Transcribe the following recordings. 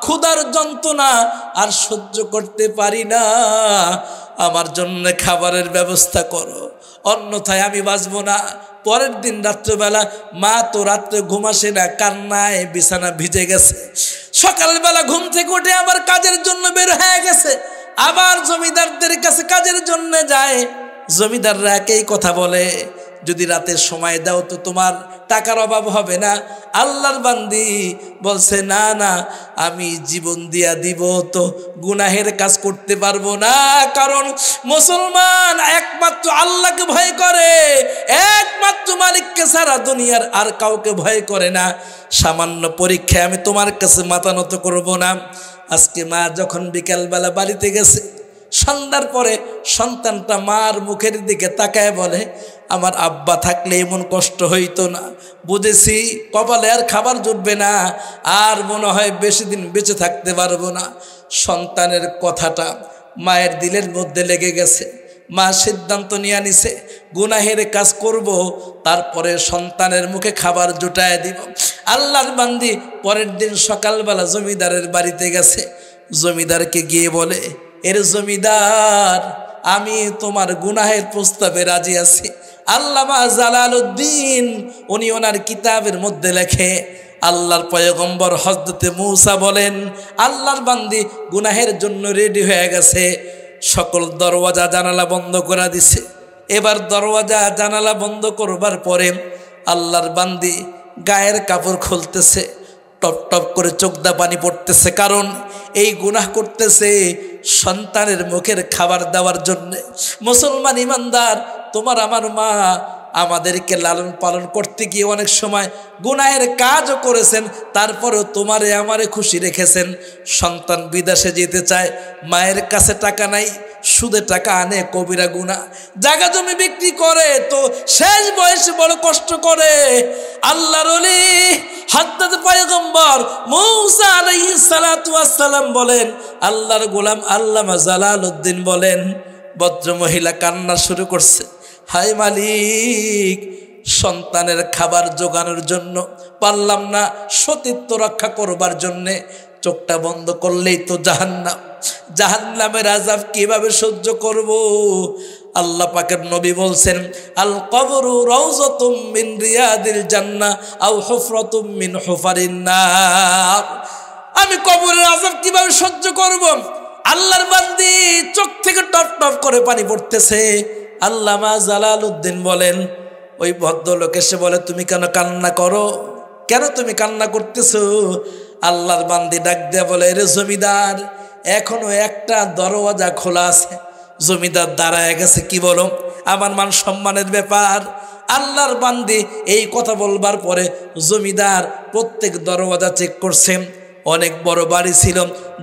ক্ষুধার যন্ত্রণা আর সহ্য করতে পারি না, আমার জন্য খাবারের ব্যবস্থা করো, অন্যথায় আমি বাঁচবো না। পরের দিন রাত্রেবেলা মা তো রাত্রে ঘুম আসে না, কান্নায় বিছানা ভিজে গেছে। সকালবেলা ঘুম থেকে উঠে আবার কাজের জন্য বের হয়ে গেছে, আবার জমিদারদের কাছে কাজের জন্য যায়। জমিদাররা একই কথা বলে, যদি রাতের সময় দাও তো তোমার টাকার অভাব হবে না। আল্লাহর বান্দি বলছে, না না, আমি জীবন দিয়া দিব তো গুনাহের কাজ করতে পারবো না, কারণ মুসলমান একমাত্র আল্লাহকে ভয় করে, একমাত্র মালিককে ছাড়া দুনিয়ার আর কাউকে ভয় করে না। সামান্য পরীক্ষায় আমি তোমার কাছে মাথা নত করবো না। আজকে মা যখন বিকালবেলা বাড়িতে গেছে, সন্ধ্যার পরে সন্তানটা মার মুখের দিকে তাকায় বলে, আমার আব্বা থাকলে এমন কষ্ট হইতো না, বুঝেছি কপালে আর খাবার জুটবে না, আর মনে হয় বেশি দিন বেঁচে থাকতে পারবো না। সন্তানের কথাটা মায়ের দিলের মধ্যে লেগে গেছে। মা সিদ্ধান্ত নিয়ে নিছে, গুনাহের কাজ করব, তারপরে সন্তানের মুখে খাবার জুটায় দিব। আল্লাহর বান্দি পরের দিন সকালবেলা জমিদারের বাড়িতে গেছে। জমিদারকে গিয়ে বলে, এর জমিদার, আমি তোমার গুনাহের প্রস্তাবে রাজি আছি। আল্লামা জালালউদ্দিন উনি ওনার কিতাবের মধ্যে লেখে, আল্লাহর পয়গম্বর হযরতে মূসা বলেন, আল্লাহর বান্দি গুনাহের জন্য রেডি হয়ে গেছে, সকল দরওয়াজা জানালা বন্ধ করে দিছে। এবার দরওয়াজা জানালা বন্ধ করবার পরে আল্লাহর বান্দি গায়ের কাপড় খুলতেছে, টপ টপ করে চোখদা পানি পড়তেছে, কারণ এই গুনাহ করতেছে সন্তানের মুখের খাবার দেওয়ার জন্য। মুসলমান ইমানদার, তোমার আমার মা আমাদেরকে লালন পালন করতে গিয়ে অনেক সময় গুনাহের কাজও করেছেন, তারপরেও তোমারে আমারে খুশি রেখেছেন। সন্তান বিদেশে যেতে চায়, মায়ের কাছে টাকা নাই, সুদে টাকা আনে, কবিরা গুনাহ। জায়গা জমি বিক্রি করে, তো শেষ বয়সে বড় কষ্ট করে। আল্লাহর ওলি হযরত পয়গম্বর মূসা আলাইহিস সালাতু ওয়াস সালাম বলেন, আল্লাহর গোলাম আল্লামা জালালউদ্দিন বলেন, ভদ্র মহিলা কান্না শুরু করছে, হায় মালিক, সন্তানের খাবার জোগানোর জন্য পারলাম না, সতীত্ব রক্ষা করবার জন্যে চোখটা বন্ধ করলেই তো জাহান্নাম, জাহান্নামের আযাব কিভাবে সহ্য করব? আল্লাহ পাকের নবী বলছেন, আল কবরু রাউযাতুম মিন রিয়াদিল জান্নাহ আও হুফরাতুম মিন হুফারিন নার। আমি কবরের আযাব কিভাবে সহ্য করব? আল্লাহর বান্দি চোখ থেকে টপ টপ করে পানি পড়তেছে। আল্লামা জালালউদ্দিন বলেন, ওই ভদ্রলোক এসে বলে, তুমি কেন কান্না করো, কেন তুমি কান্না করতেছো? আল্লাহর বান্দি ডাক দেয়া বলে, রে জমিদার, এখনো একটা দরওয়াজা খোলা আছে। জমিদার দাঁড়ায় গেছে, কি বলো, আমার মান সম্মানের ব্যাপার। আল্লাহর বান্দি এই কথা বলবার পরে জমিদার প্রত্যেক দরওয়াজা চেক করছেন। অনেক বড় বাড়ি ছিল,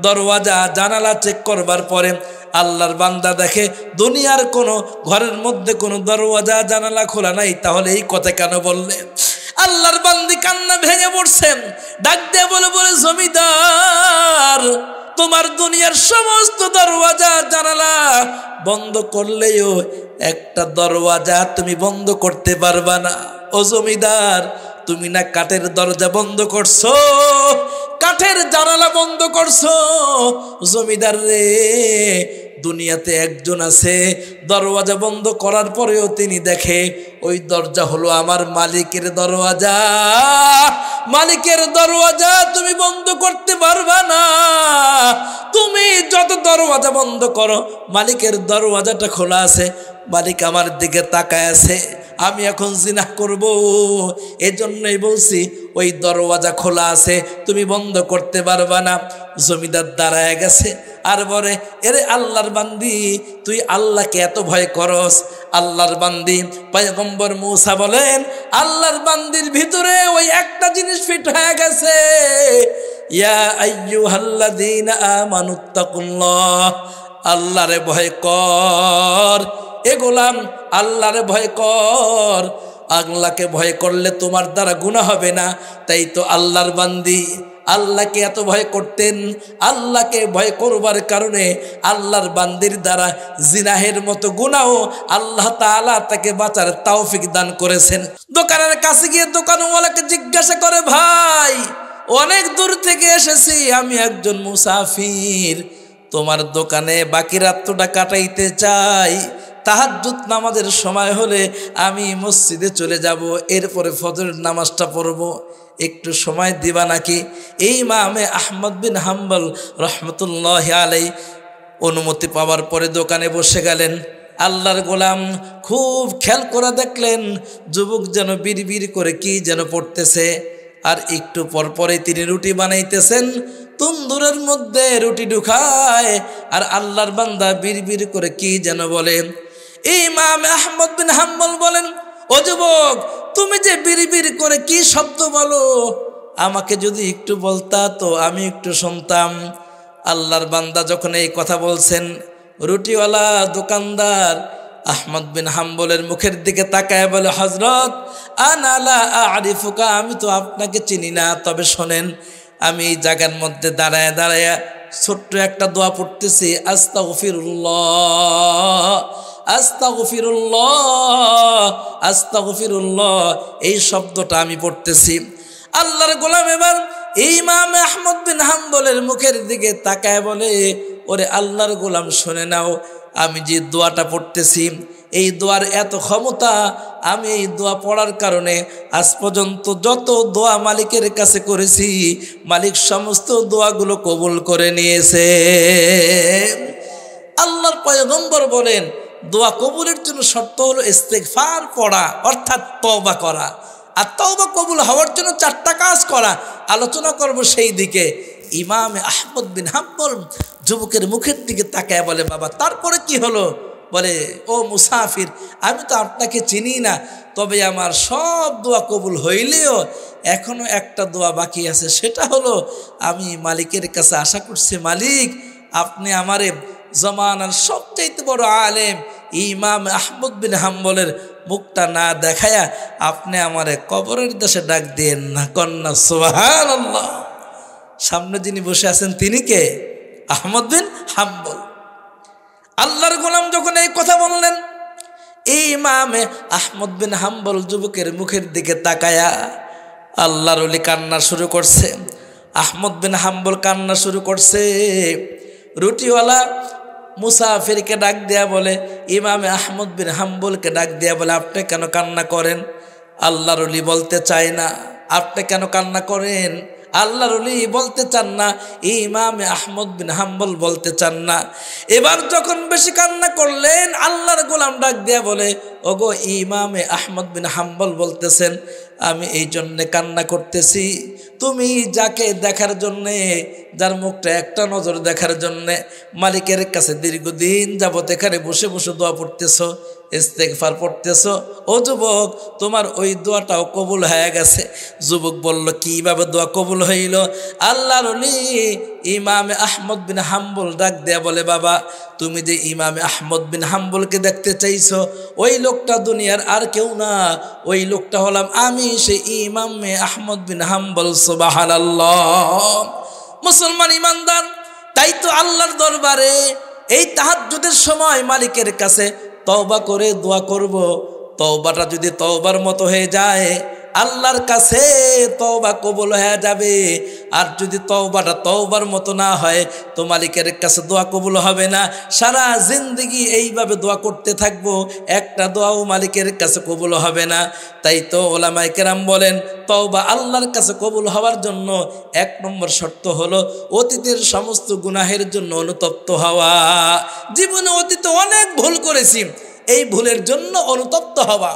দরওয়াজা জানালা চেক করবার পরে আল্লাহর বান্দা দেখে দুনিয়ার কোনো ঘরের মধ্যে কোনো দরওয়াজা জানালা খোলা নাই, তাহলে এই কথা কেন বললে? আল্লাহর বান্দি কান্না ভেঙে পড়ছেন, ডাক দিয়ে বলে, জমিদার, তোমার দুনিয়ার সমস্ত দরওয়াজা জানালা বন্ধ করলেও একটা দরওয়াজা তুমি বন্ধ করতে পারবা না। ও জমিদার, তুমি না কাঠের দরজা বন্ধ করছো, কাঠের জানালা বন্ধ করছো। জমিদার রে, দুনিয়াতে একজন আছে দরওয়াজা বন্ধ করার পরেও তিনি দেখে ওই দরজা হলো আমার মালিকের দরওয়াজা। মালিকের দরওয়াজা তুমি বন্ধ করতে পারবা না। তুমি যত দরওয়াজা বন্ধ করো, মালিকের দরওয়াজাটা খোলা আছে। মালিক আমার দিকে তাকায় আছে, আমি এখন জিনাহ করব, এজন্যই বলছি ওই দরওয়াজা খোলা আছে, তুমি বন্ধ করতে পারবা না। জমিদার দাঁড়ায় গেছে আর বলে, এরে আল্লাহর বান্দি, তুই আল্লাহকে এত ভয় করস? আল্লাহর বান্দি পয়গম্বর মূসা বলেন, আল্লাহর বান্দির ভিতরে ওই একটা জিনিস ফিট হয়ে গেছে, ইয়া আইয়ুহাল্লাযীনা আমানুত্তাকুল্লাহ, আল্লাহরে ভয় কর। এ গোলাম, আল্লাহরে ভয় কর। আল্লাহকে ভয় করলে তোমার দ্বারা গুনাহ হবে না। তাই তো আল্লাহর বান্দি আল্লাহকে এত ভয় করতেন। আল্লাহকে ভয় করবার কারণে আল্লাহর বান্দির দ্বারা জিনাহের মতো গুনাহ আল্লাহ তাআলা তাকে বাঁচার তৌফিক দান করেছেন। দোকানের কাছে গিয়ে দোকানওয়ালাকে জিজ্ঞাসা করে, ভাই, অনেক দূর থেকে এসেছি, আমি একজন মুসাফির, তোমার দোকানে বাকি রাত্রটা কাটাইতে চাই। তাহাজ্জুদ নামাজের সময় হলে আমি মসজিদে চলে যাব, এরপরে ফজরের নামাজটা পড়ব, একটু সময় দিবা নাকি? এই ইমামে আহমদ বিন হাম্বল রহমতুল্লাহ আলাই অনুমতি পাওয়ার পরে দোকানে বসে গেলেন। আল্লাহর গোলাম খুব খেয়াল করে দেখলেন যুবক যেন বিড়বিড় করে কি যেন পড়তেছে, আর একটু পরপরে তিনি রুটি বানাইতেছেন, তন্দুরের মধ্যে রুটি ঢুকায়, আর আল্লাহর বান্দা বিড়বিড় করে কি যেন বলে। ইমাম আহমদ বিন হাম্বল বলেন, ও যুবক, তুমি যে বিড়বিড় করে কি শব্দ বলো, আমাকে যদি একটু বলতা তো আমি একটু শুনতাম। আল্লাহর বান্দা যখন এই কথা বলছেন, রুটিওয়ালা দোকানদার আহমদ বিন হাম্বলের মুখের দিকে তাকায় বলে, হযরত আনা লা আরিফুকা, আমি তো আপনাকে চিনি না, তবে শোনেন, আমি এই জায়গার মধ্যে দাঁড়ায় দাঁড়ায় ছোট্ট একটা দোয়া পড়তেছি, আস্তাগফিরুল্লাহ আস্তাগফিরুল্লাহ আস্তাগফিরুল্লাহ, এই শব্দটা আমি পড়তেছি। আল্লাহর গোলাম এবার ইমাম আহমদ বিন হাম্বলের মুখের দিকে তাকায় বলে, ওরে আল্লাহর গোলাম শুনে নাও, আমি যে দোয়াটা পড়তেছি এই দোয়ার এত ক্ষমতা, আমি এই দোয়া পড়ার কারণে আজ পর্যন্ত যত দোয়া মালিকের কাছে করেছি, মালিক সমস্ত দোয়াগুলো কবুল করে নিয়েছে। আল্লাহর পয়গম্বর বলেন, দোয়া কবুলের জন্য শর্ত হলো ইস্তেগফার পড়া, অর্থাৎ তওবা করা। আর তওবা কবুল হওয়ার জন্য 4টা কাজ করা, আলোচনা করব সেই দিকে। ইমাম আহমদ বিন হাম্বল যুবকের মুখের দিকে তাকায় বলে, বাবা তারপরে কি হলো? বলে, ও মুসাফির, আমি তো আপনাকে চিনি না, তবে আমার সব দোয়া কবুল হইলেও এখনো একটা দোয়া বাকি আছে, সেটা হলো আমি মালিকের কাছে আশা করছি, মালিক আপনি আমারে জমানার সবচাইতে বড় আলেম ইমাম আহমদ বিন হাম্বলের মুখটা না দেখায়া আপনি আমারে কবরের দেশে ডাক দিয়েন না, কন্যা সুবহানাল্লাহ। সামনে যিনি বসে আছেন তিনি কে? আহমদ বিন হাম্বল। আল্লাহর গোলাম যখন এই কথা বললেন, ইমামে আহমদ বিন হাম্বল যুবকের মুখের দিকে তাকায়া আল্লাহর ওলি কান্না শুরু করছে। আহমদ বিন হাম্বল কান্না শুরু করছে। রুটিওয়ালা মুসাফিরকে ডাক দেয়া বলে, ইমামে আহমদ বিন হাম্বলকে ডাক দেয়া বলে, আপনি কেন কান্না করেন? আল্লাহর ওলি বলতে চায় না। আপনি কেন কান্না করেন? আল্লাহর ওলি বলতে চান না, ইমামে আহমদ বিন হাম্বল বলতে চান না। এবার যখন বেশি কান্না করলেন, আল্লাহর গোলাম ডাক দেয়া বলে, ওগো ইমামে আহমদ বিন হাম্বল বলতেছেন, আমি এই জন্যে কান্না করতেছি, তুমি যাকে দেখার জন্যে, যার মুখটা একটা নজর দেখার জন্যে মালিকের কাছে দীর্ঘদিন যাবত এখানে বসে বসে দোয়া পড়তেছ, ইস্তেগফার পড়তেছ, ও যুবক তোমার ওই দোয়াটাও কবুল হয়ে গেছে। যুবক বলল, কিভাবে দোয়া কবুল হইল? আল্লাহর ওলি ইমামে আহমদ বিন হাম্বল ডাক দেয়া বলে, বাবা তুমি যে ইমামে আহমদ বিন হাম্বলকে দেখতে চাইছো, ওই লোকটা দুনিয়ার আর কেউ না, ওই লোকটা হলাম আমি, সেই ইমামে আহমদ বিন হাম্বল। সুবহানাল্লাহ। মুসলমান ইমানদার, তাই তো আল্লাহর দরবারে এই তাহাজ্জুদের সময় মালিকের কাছে তওবা করে দোয়া করব। তওবাটা যদি তওবার মতো হয়ে যায়, আল্লাহর কাছে তওবা কবুল হয়ে যাবে। আর যদি তওবাটা তওবার মতো না হয়, তো মালিকের কাছে দোয়া কবুল হবে না। সারা জিন্দেগি এইভাবে দোয়া করতে থাকবো, একটা দোয়াও মালিকের কাছে কবুল হবে না। তাই তো ওলামায়ে কেরাম বলেন, তওবা আল্লাহর কাছে কবুল হওয়ার জন্য 1 নম্বর শর্ত হলো অতীতের সমস্ত গুনাহের জন্য অনুতপ্ত হওয়া। জীবনে অতীতে অনেক ভুল করেছি, এই ভুলের জন্য অনুতপ্ত হওয়া।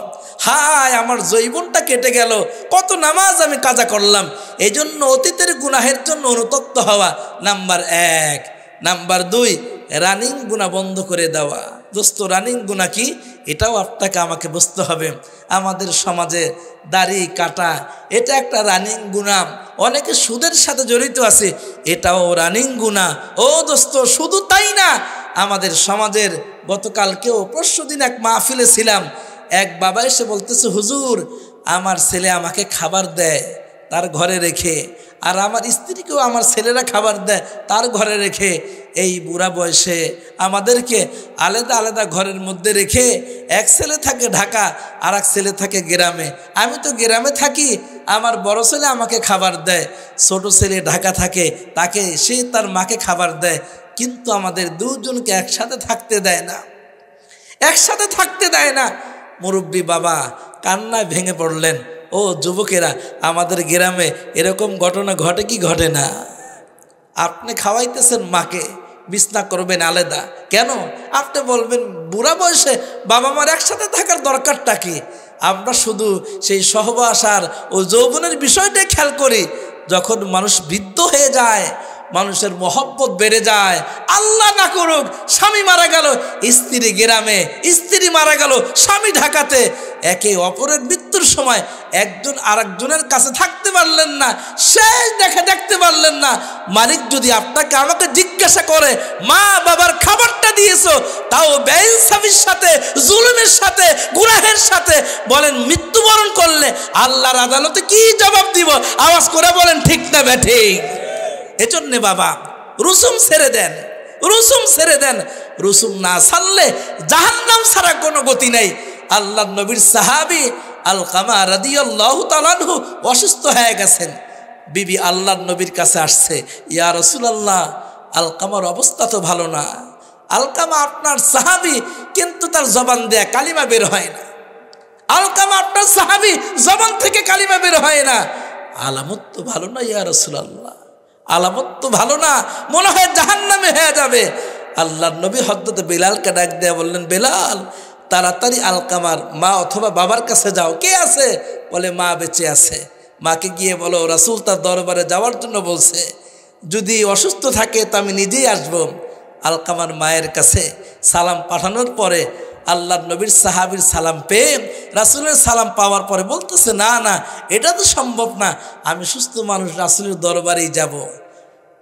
হায় আমার জৈবনটা কেটে গেল, কত নামাজ আমি কাজা করলাম, এই জন্য অতীতের গুনাহের জন্য অনুতপ্ত হওয়া নাম্বার 1। নাম্বার 2, রানিং গুনাহ বন্ধ করে দেওয়া। দোস্ত রানিং গুনাহ কি, এটাও আপনাকে আমাকে বুঝতে হবে। আমাদের সমাজে দাড়ি কাটা এটা একটা রানিং গুনাহ, অনেকে সুদের সাথে জড়িত আছে, এটাও রানিং গুনাহ। ও দোস্ত শুধু তাই না, আমাদের সমাজের গতকালকেও পরশুদিন এক মাহফিলে ছিলাম, এক বাবা এসে বলতেছে, হুজুর আমার ছেলে আমাকে খাবার দেয়, তার ঘরে রেখে, আর আমার স্ত্রীকেও আমার ছেলেরা খাবার দেয় তার ঘরে রেখে, এই বুড়া বয়সে আমাদেরকে আলাদা আলাদা ঘরের মধ্যে রেখে, এক ছেলে থাকে ঢাকা আর এক ছেলে থাকে গ্রামে। আমি তো গ্রামে থাকি, আমার বড় ছেলে আমাকে খাবার দেয়, ছোট ছেলে ঢাকা থাকে, তাকে সে তার মাকে খাবার দেয়, কিন্তু আমাদের দুজনকে একসাথে থাকতে দেয় না, একসাথে থাকতে দেয় না। মুরব্বী বাবা কান্নায় ভেঙে পড়লেন। ও যুবকেরা, আমাদের গ্রামে এরকম ঘটনা ঘটে কি ঘটে না? আপনি খাওয়াইতেছেন মাকে, বিছনা করবেন আলাদা, কেন? আপনি বলবেন বুড়া বয়সে বাবা মার একসাথে থাকার দরকারটা কি? আমরা শুধু সেই সহবাস আর ও যৌবনের বিষয়টাই খেয়াল করি। যখন মানুষ বৃদ্ধ হয়ে যায়, মানুষের মহব্বত বেড়ে যায়, আল্লাহ না করুক স্বামী মারা গেল, স্ত্রী গ্রামে, স্ত্রী মারা গেল, স্বামী ঢাকাতে, একে অপরের মৃত্যুর সময় একজন আরেকজনের কাছে থাকতে পারলেন না, শেষ দেখতে পারলেন না। মালিক যদি আপনাকে আমাকে জিজ্ঞাসা করে মা বাবার খাবারটা দিয়েছো, তাও বেইনসাফির সাথে, জুলুমের সাথে, গুনাহের সাথে, বলেন মৃত্যুবরণ করলে আল্লাহর আদালতে কি জবাব দিব? আওয়াজ করে বলেন ঠিক না বেঠিক? এজন্যে বাবা রুসুম ছেড়ে দেন, রুসুম ছেড়ে দেন। রুসুম না ছাড়লে জাহান্নাম ছাড়া কোনো গতি নেই। আল্লাহ নবীর সাহাবী আলকামা রাদিয়াল্লাহু তাআলা আনহু অসুস্থ হয়ে গেছেন। বিবি আল্লাহর নবীর কাছে আসছে, ইয়া রাসূলুল্লাহ, আলকামার অবস্থা তো ভালো না। আলকামা আপনার সাহাবী, কিন্তু তার জবান দেয়া কালিমা বের হয় না। আলকামা আপনার সাহাবী, জবান থেকে কালিমা বের হয় না। আলামত তো ভালো না ইয়া রাসূলুল্লাহ, আলামত তো ভালো না, মনে হয় জাহান্নামে হয়ে যাবে। আল্লাহর নবী হযরত বেলালকে ডাক দেয়া বললেন, বেলাল তাড়াতাড়ি আলকামার মা অথবা বাবার কাছে যাও। কে আছে? বলে মা বেঁচে আছে। মাকে গিয়ে বলো রাসূল তার দরবারে যাওয়ার জন্য বলছে, যদি অসুস্থ থাকে তো আমি নিজেই আসব। আলকামার মায়ের কাছে সালাম পাঠানোর পরে আল্লাহর নবীর সাহাবীর সালাম পেয়ে, রাসূলের সালাম পাওয়ার পরে বলতেছে, না না, এটা তো সম্ভব না, আমি সুস্থ মানুষ, রাসূলের দরবারেই যাব।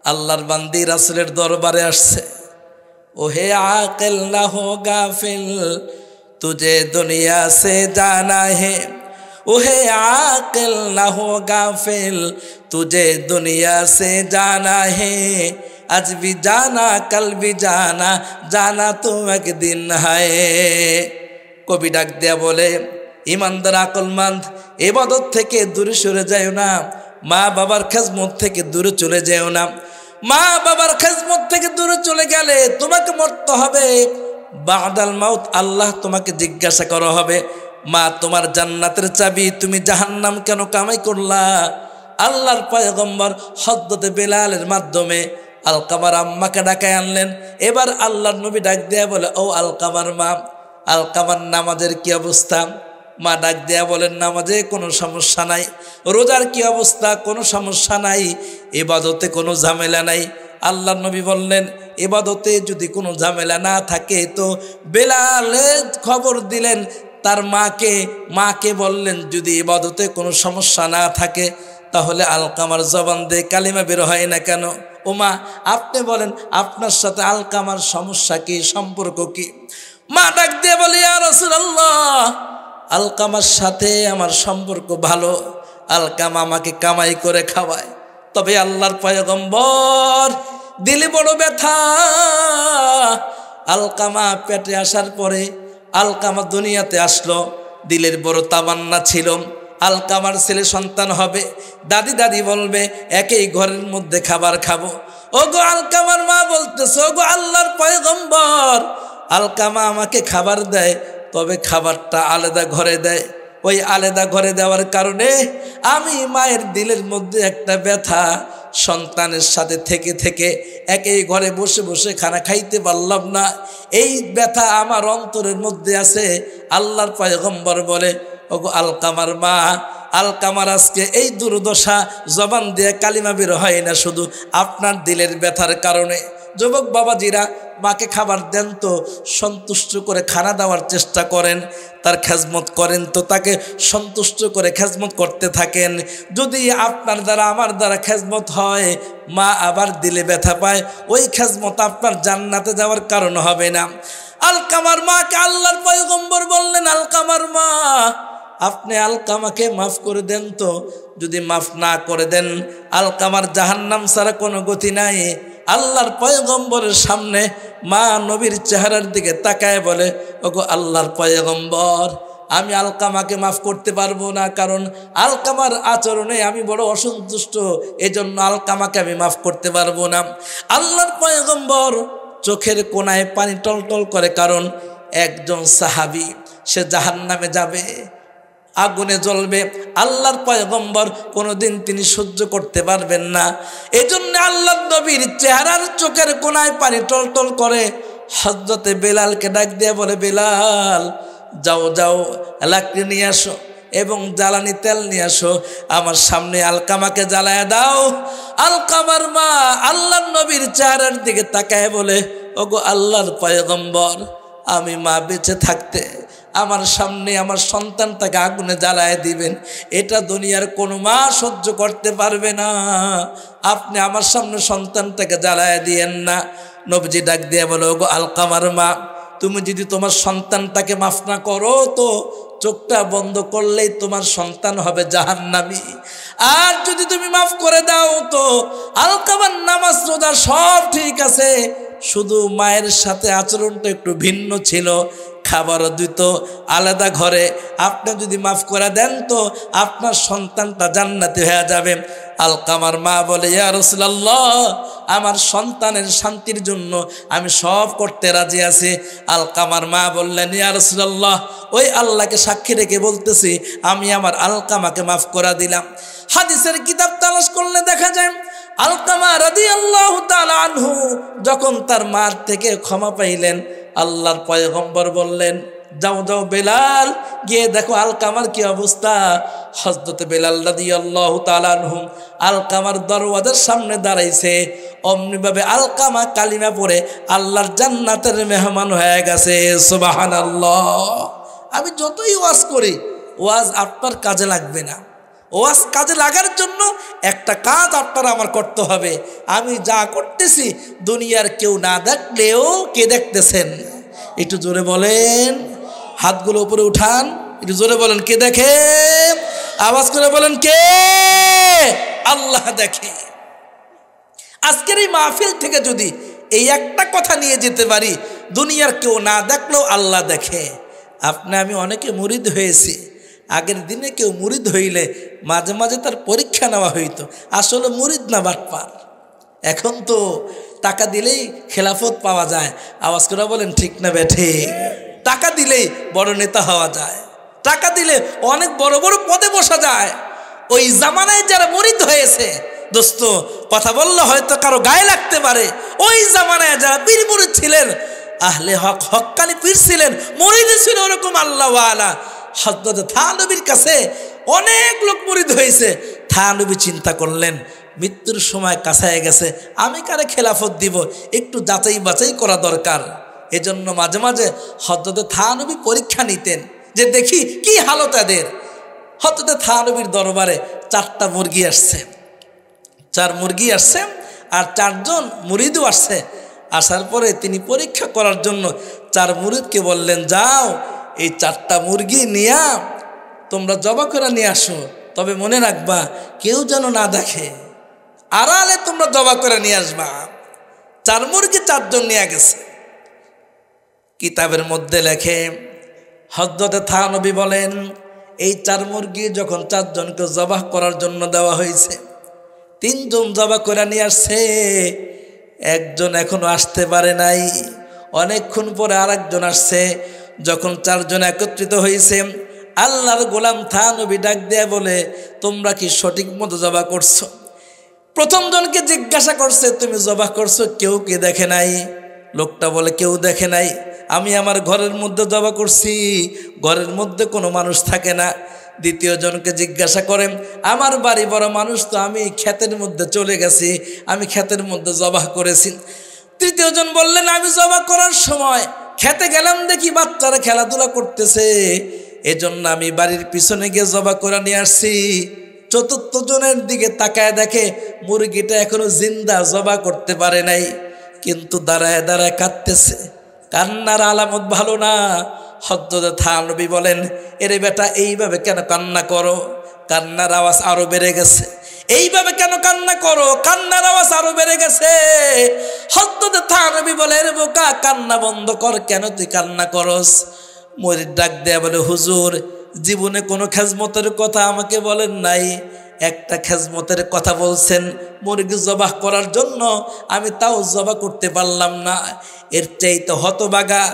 আল্লাহর বান্দি রাসূলের দরবারে আসছে। ওহে আকিল না হো গাফিল, तुझे दुनिया से जाना है, ओहे आकिल ना हो गाफिल, तुझे दुनिया से जाना है, आज भी जाना कल भी जाना, जाना तो एक दिन है। কবি ডাক দেয়া বলে, ইমানদার আকলমন্দ, ইবাদত থেকে দূরে সরে যাও না, মা বাবার খেজমত থেকে দূরে চলে যাও না। মা বাবার খেজমত থেকে দূরে চলে গেলে তোমাকে মরতে হবে। বাদাল মাউত, আল্লাহ তোমাকে জিজ্ঞাসা করা হবে, মা তোমার জান্নাতের চাবি, তুমি জাহান্নাম কেন কামাই করলা? আল্লাহর পয়গম্বর হযরত বেলালের মাধ্যমে আলকামার আম্মাকে ডাকায় আনলেন। এবার আল্লাহর নবী ডাক দেয়া বলে, ও আলকামার মা, আলকামার নামাজের কি অবস্থা? মা ডাক দেয়া বলেন, নামাজে কোনো সমস্যা নাই। রোজার কি অবস্থা? কোনো সমস্যা নাই। ইবাদতে কোনো ঝামেলা নাই। আল্লাহর নবী বললেন, ইবাদতে যদি কোনো ঝামেলা না থাকে তো বেলালে খবর দিলেন তার মাকে, মাকে বললেন যদি ইবাদতে কোনো সমস্যা না থাকে তাহলে আলকামার জবান দিয়ে কালিমা বের হয় না কেন? ও মা, আপনি বলেন আপনার সাথে আলকামার সমস্যা কি, সম্পর্ক কি? মা ডাক দিয়ে বলে, ইয়া রাসূলুল্লাহ, আলকামার সাথে আমার সম্পর্ক ভালো, আলকামা আমাকে কামাই করে খাওয়ায়। তবে আল্লাহর পয়গম্বর দিলে বড় ব্যথা। আলকামা পেটে আসার পরে আলকামা দুনিয়াতে আসলো, দিলের বড় তামান্না ছিল আলকামার ছেলে সন্তান হবে। দাদি দাদি বলবে একই ঘরের মধ্যে খাবার খাবো। ওগো আলকামার মা বলতেছে, ওগো আল্লাহর পয়গম্বর, আলকামা আমাকে খাবার দেয়, তবে খাবারটা আলাদা ঘরে দেয়। ওই আলাদা ঘরে দেওয়ার কারণে আমি মায়ের দিলের মধ্যে একটা ব্যথা, সন্তানের সাথে থেকে থেকে একই ঘরে বসে বসে খানা খাইতে পারলাম না, এই ব্যথা আমার অন্তরের মধ্যে আছে। আল্লাহর পয়গম্বর বলে, ওগো আলকামার মা, আলকামার আজকে এই দুর্দশা, জবান দিয়ে কালিমা বের হয় না শুধু আপনার দিলের ব্যথার কারণে। যুবক বাবাজিরা, মাকে খাবার দেন তো, সন্তুষ্ট করে খানা দেওয়ার চেষ্টা করেন, তার খেজমত করেন তো, তাকে সন্তুষ্ট করে খেজমত করতে থাকেন। যদি আপনার দ্বারা আমার দ্বারা খেজমত হয়, মা আবার দিলে ব্যথা পায়, ওই খেজমত আপনার জান্নাতে যাওয়ার কারণ হবে না। আলকামার মাকে আল্লাহর পয়গম্বর বললেন, আলকামার মা, আপনি আলকামাকে মাফ করে দেন তো। যদি মাফ না করে দেন আলকামার জাহান্নাম ছাড়া কোনো গতি নাই। আল্লাহর পয়গম্বরের সামনে মা নবীর চেহারার দিকে তাকায় বলে, ওগো আল্লাহর পয়গম্বর, আমি আলকামাকে মাফ করতে পারবো না, কারণ আলকামার আচরণে আমি বড় অসন্তুষ্ট, এজন্য আলকামাকে আমি মাফ করতে পারবো না। আল্লাহর পয়গম্বর চোখের কোনায় পানি টলটল করে, কারণ একজন সাহাবী সে জাহান্নামে যাবে, আগুনে জ্বলবে। আল্লাহর পয়গম্বর কোনোদিন তিনি সহ্য করতে পারবেন না। এজন্য আল্লাহর নবীর চেহারার চোখের কোনায় পানি টলটল করে। হযরতে বেলালকে ডাক দিয়ে বলে, বেলাল যাও যাও, লাকড়ি নিয়ে আসো এবং জ্বালানি তেল নিয়ে আসো, আমার সামনে আলকামাকে জ্বালায় দাও। আলকামার মা আল্লাহর নবীর চেহারার দিকে তাকায় বলে, ওগো আল্লাহর পয়গম্বর, আমি মা বেঁচে থাকতে আমার সামনে আমার সন্তানটাকে আগুনে জ্বালায় দিবেন, এটা দুনিয়ার কোনো মা সহ্য করতে পারবে না। আপনি আমার সামনে সন্তানটাকে জ্বালায় দিয়েন না। নবীজি ডাক দিয়ে বলো, ওগো আলকামার মা, তুমি যদি তোমার সন্তানটাকে মাফ না করো তো চোখটা বন্ধ করলেই তোমার সন্তান হবে জাহান্নামী। আর যদি তুমি মাফ করে দাও তো আলকামার নামাজ রোজা সব ঠিক আছে, শুধু মায়ের সাথে আচরণটা একটু ভিন্ন ছিল, খাবারও দিত আলাদা ঘরে। আপনি যদি মাফ করে দেন তো আপনার সন্তানটা জান্নাতি হয়ে যাবে। আলকামার মা বলে, ইয়া রাসূলুল্লাহ, আমার সন্তানের শান্তির জন্য আমি সব করতে রাজি আছি। আলকামার মা বললেন, ইয়া রাসূলুল্লাহ, ওই আল্লাহকে সাক্ষী রেখে বলতেছি, আমি আমার আলকামাকে মাফ করে দিলাম। হাদিসের কিতাব তালাশ করলে দেখা যায় আলকামা রাদিয়াল্লাহু তাআলা আনহু যখন তার মার থেকে ক্ষমা পাইলেন, আল্লাহর পয়গম্বর বললেন, যাও যাও বেলাল, গিয়ে দেখো আলকামার কি অবস্থা। হযরত বেলাল রাদিয়াল্লাহু তাআলা আনহু আলকামার দরওয়াজার সামনে দাঁড়াইছে। অমনিভাবে আলকামা কালিমা পড়ে আল্লাহর জান্নাতের মেহমান হয়ে গেছে। সুবহানাল্লাহ। আমি যতই ওয়াজ করি, ওয়াজ আপনার কাজে লাগবে না। ওয়াজ কাজে লাগার জন্য একটা কাজ আপনার আমার করতে হবে। আমি যা করতেছি দুনিয়ার কেউ না দেখলেও কে দেখতেছেন? একটু জোরে বলেন, হাতগুলো উপরে উঠান, একটু জোরে বলেন, কে দেখে? আওয়াজ করে বলেন, কে? আল্লাহ দেখে। আজকের এই মাহফিল থেকে যদি এই একটা কথা নিয়ে যেতে পারি, দুনিয়ার কেউ না দেখলেও আল্লাহ দেখে। আপনি আমি অনেকে মুরিদ হয়েছি। আগের দিনে কেউ মুরিদ হইলে মাঝে মাঝে তার পরীক্ষা নেওয়া হইতো, আসলে মুরিদ না বাটপার। এখন তো টাকা দিলেই খেলাফত পাওয়া যায়। আওয়াজ করে বলেন, ঠিক না বেঠে? টাকা দিলেই বড় নেতা হওয়া যায়, টাকা দিলে অনেক বড় বড় পদে বসা যায়। ওই জামানায় যারা মুরিদ হয়েছে, দোস্ত কথা বললে হয়তো কারো গায়ে লাগতে পারে, ওই জামানায় যারা পীর মুরিদ ছিলেন, আহলে হক হক্কানি পীর ছিলেন, মুরিদ ছিল ওরকম আল্লাহ ওয়ালা। হযরত থানবীর কাছে অনেক লোক মুরিদ হয়েছে। থানবী চিন্তা করলেন, মৃত্যুর সময় কাছায় গেছে, আমি কারে খেলাফত দিব, একটু যাচাই বাছাই করা দরকার। এজন্য মাঝে মাঝে হযরত থানবী পরীক্ষা নিতেন যে দেখি কি হালত এদের। হযরত থানবীর দরবারে 4টা মুরগি আসছে, 4 মুরগি আসছে, আর 4 জন মুরিদও আসছে। আসার পরে তিনি পরীক্ষা করার জন্য 4 মুরিদকে বললেন, যাও এই 4টা মুরগি নিয়ে তোমরা জবা করে নিয়ে আসো, তবে মনে রাখবা কেউ যেন না দেখে, আড়ালে তোমরা জবা করে নিয়ে আসবা। 4 মুরগি 4 জন নিয়ে গেছে। কিতাবের মধ্যে লেখে, হযরত থানবী বলেন, এই 4 মুরগি যখন 4 জনকে জবাহ করার জন্য দেওয়া হয়েছে, 3 জন জবাহ করে নিয়ে আসছে, একজন এখনো আসতে পারে নাই। অনেকক্ষণ পরে আরেকজন আসছে। যখন 4 জন একত্রিত হয়েছে, আল্লাহর গোলাম থানবী ডাক দেয়া বলে, তোমরা কি সঠিক মতো জবাহ করছো? প্রথম জনকে জিজ্ঞাসা করছে, তুমি জবাহ করছো, কেউ কে দেখে নাই? লোকটা বলে, কেউ দেখে নাই, আমি আমার ঘরের মধ্যে জবাহ করছি, ঘরের মধ্যে কোনো মানুষ থাকে না। দ্বিতীয় জনকে জিজ্ঞাসা করেন, আমার বাড়ি বড় মানুষ তো, আমি ক্ষেতের মধ্যে চলে গেছি, আমি ক্ষেতের মধ্যে জবাহ করেছি। তৃতীয় জন বললেন, আমি জবাহ করার সময় খেতে গেলাম, দেখি বাচ্চারা খেলাধুলা করতেছে, এজন্য আমি বাড়ির পিছনে গিয়ে জবাহ করে নিয়ে আসছি। চতুর্থ জনের দিকে তাকায় দেখে মুরগিটা এখনো জিন্দা, জবাহ করতে পারে নাই, কিন্তু দাঁড়ায় দাঁড়ায় কাঁদতেছে। কান্নার আলামত ভালো না। হযরত থানবী বলেন, এরে বেটা এইভাবে কেন কান্না করো? কান্নার আওয়াজ আরো বেড়ে গেছে। এইভাবে কেন কান্না করো? কান্নার আওয়াজ আরো বেড়ে গেছে। হযরত থানবী বলে, এরে বোকা, কান্না বন্ধ কর, কেন তুই কান্না করস? মুরিদ ডাক দেয়া বলে, হুজুর, জীবনে কোনো খেজমতের কথা আমাকে বলেন নাই, একটা খেজমতের কথা বলছেন মুরগি জবাহ করার জন্য, আমি তাও জবাহ করতে পারলাম না। এর চাইতে হতবাগা,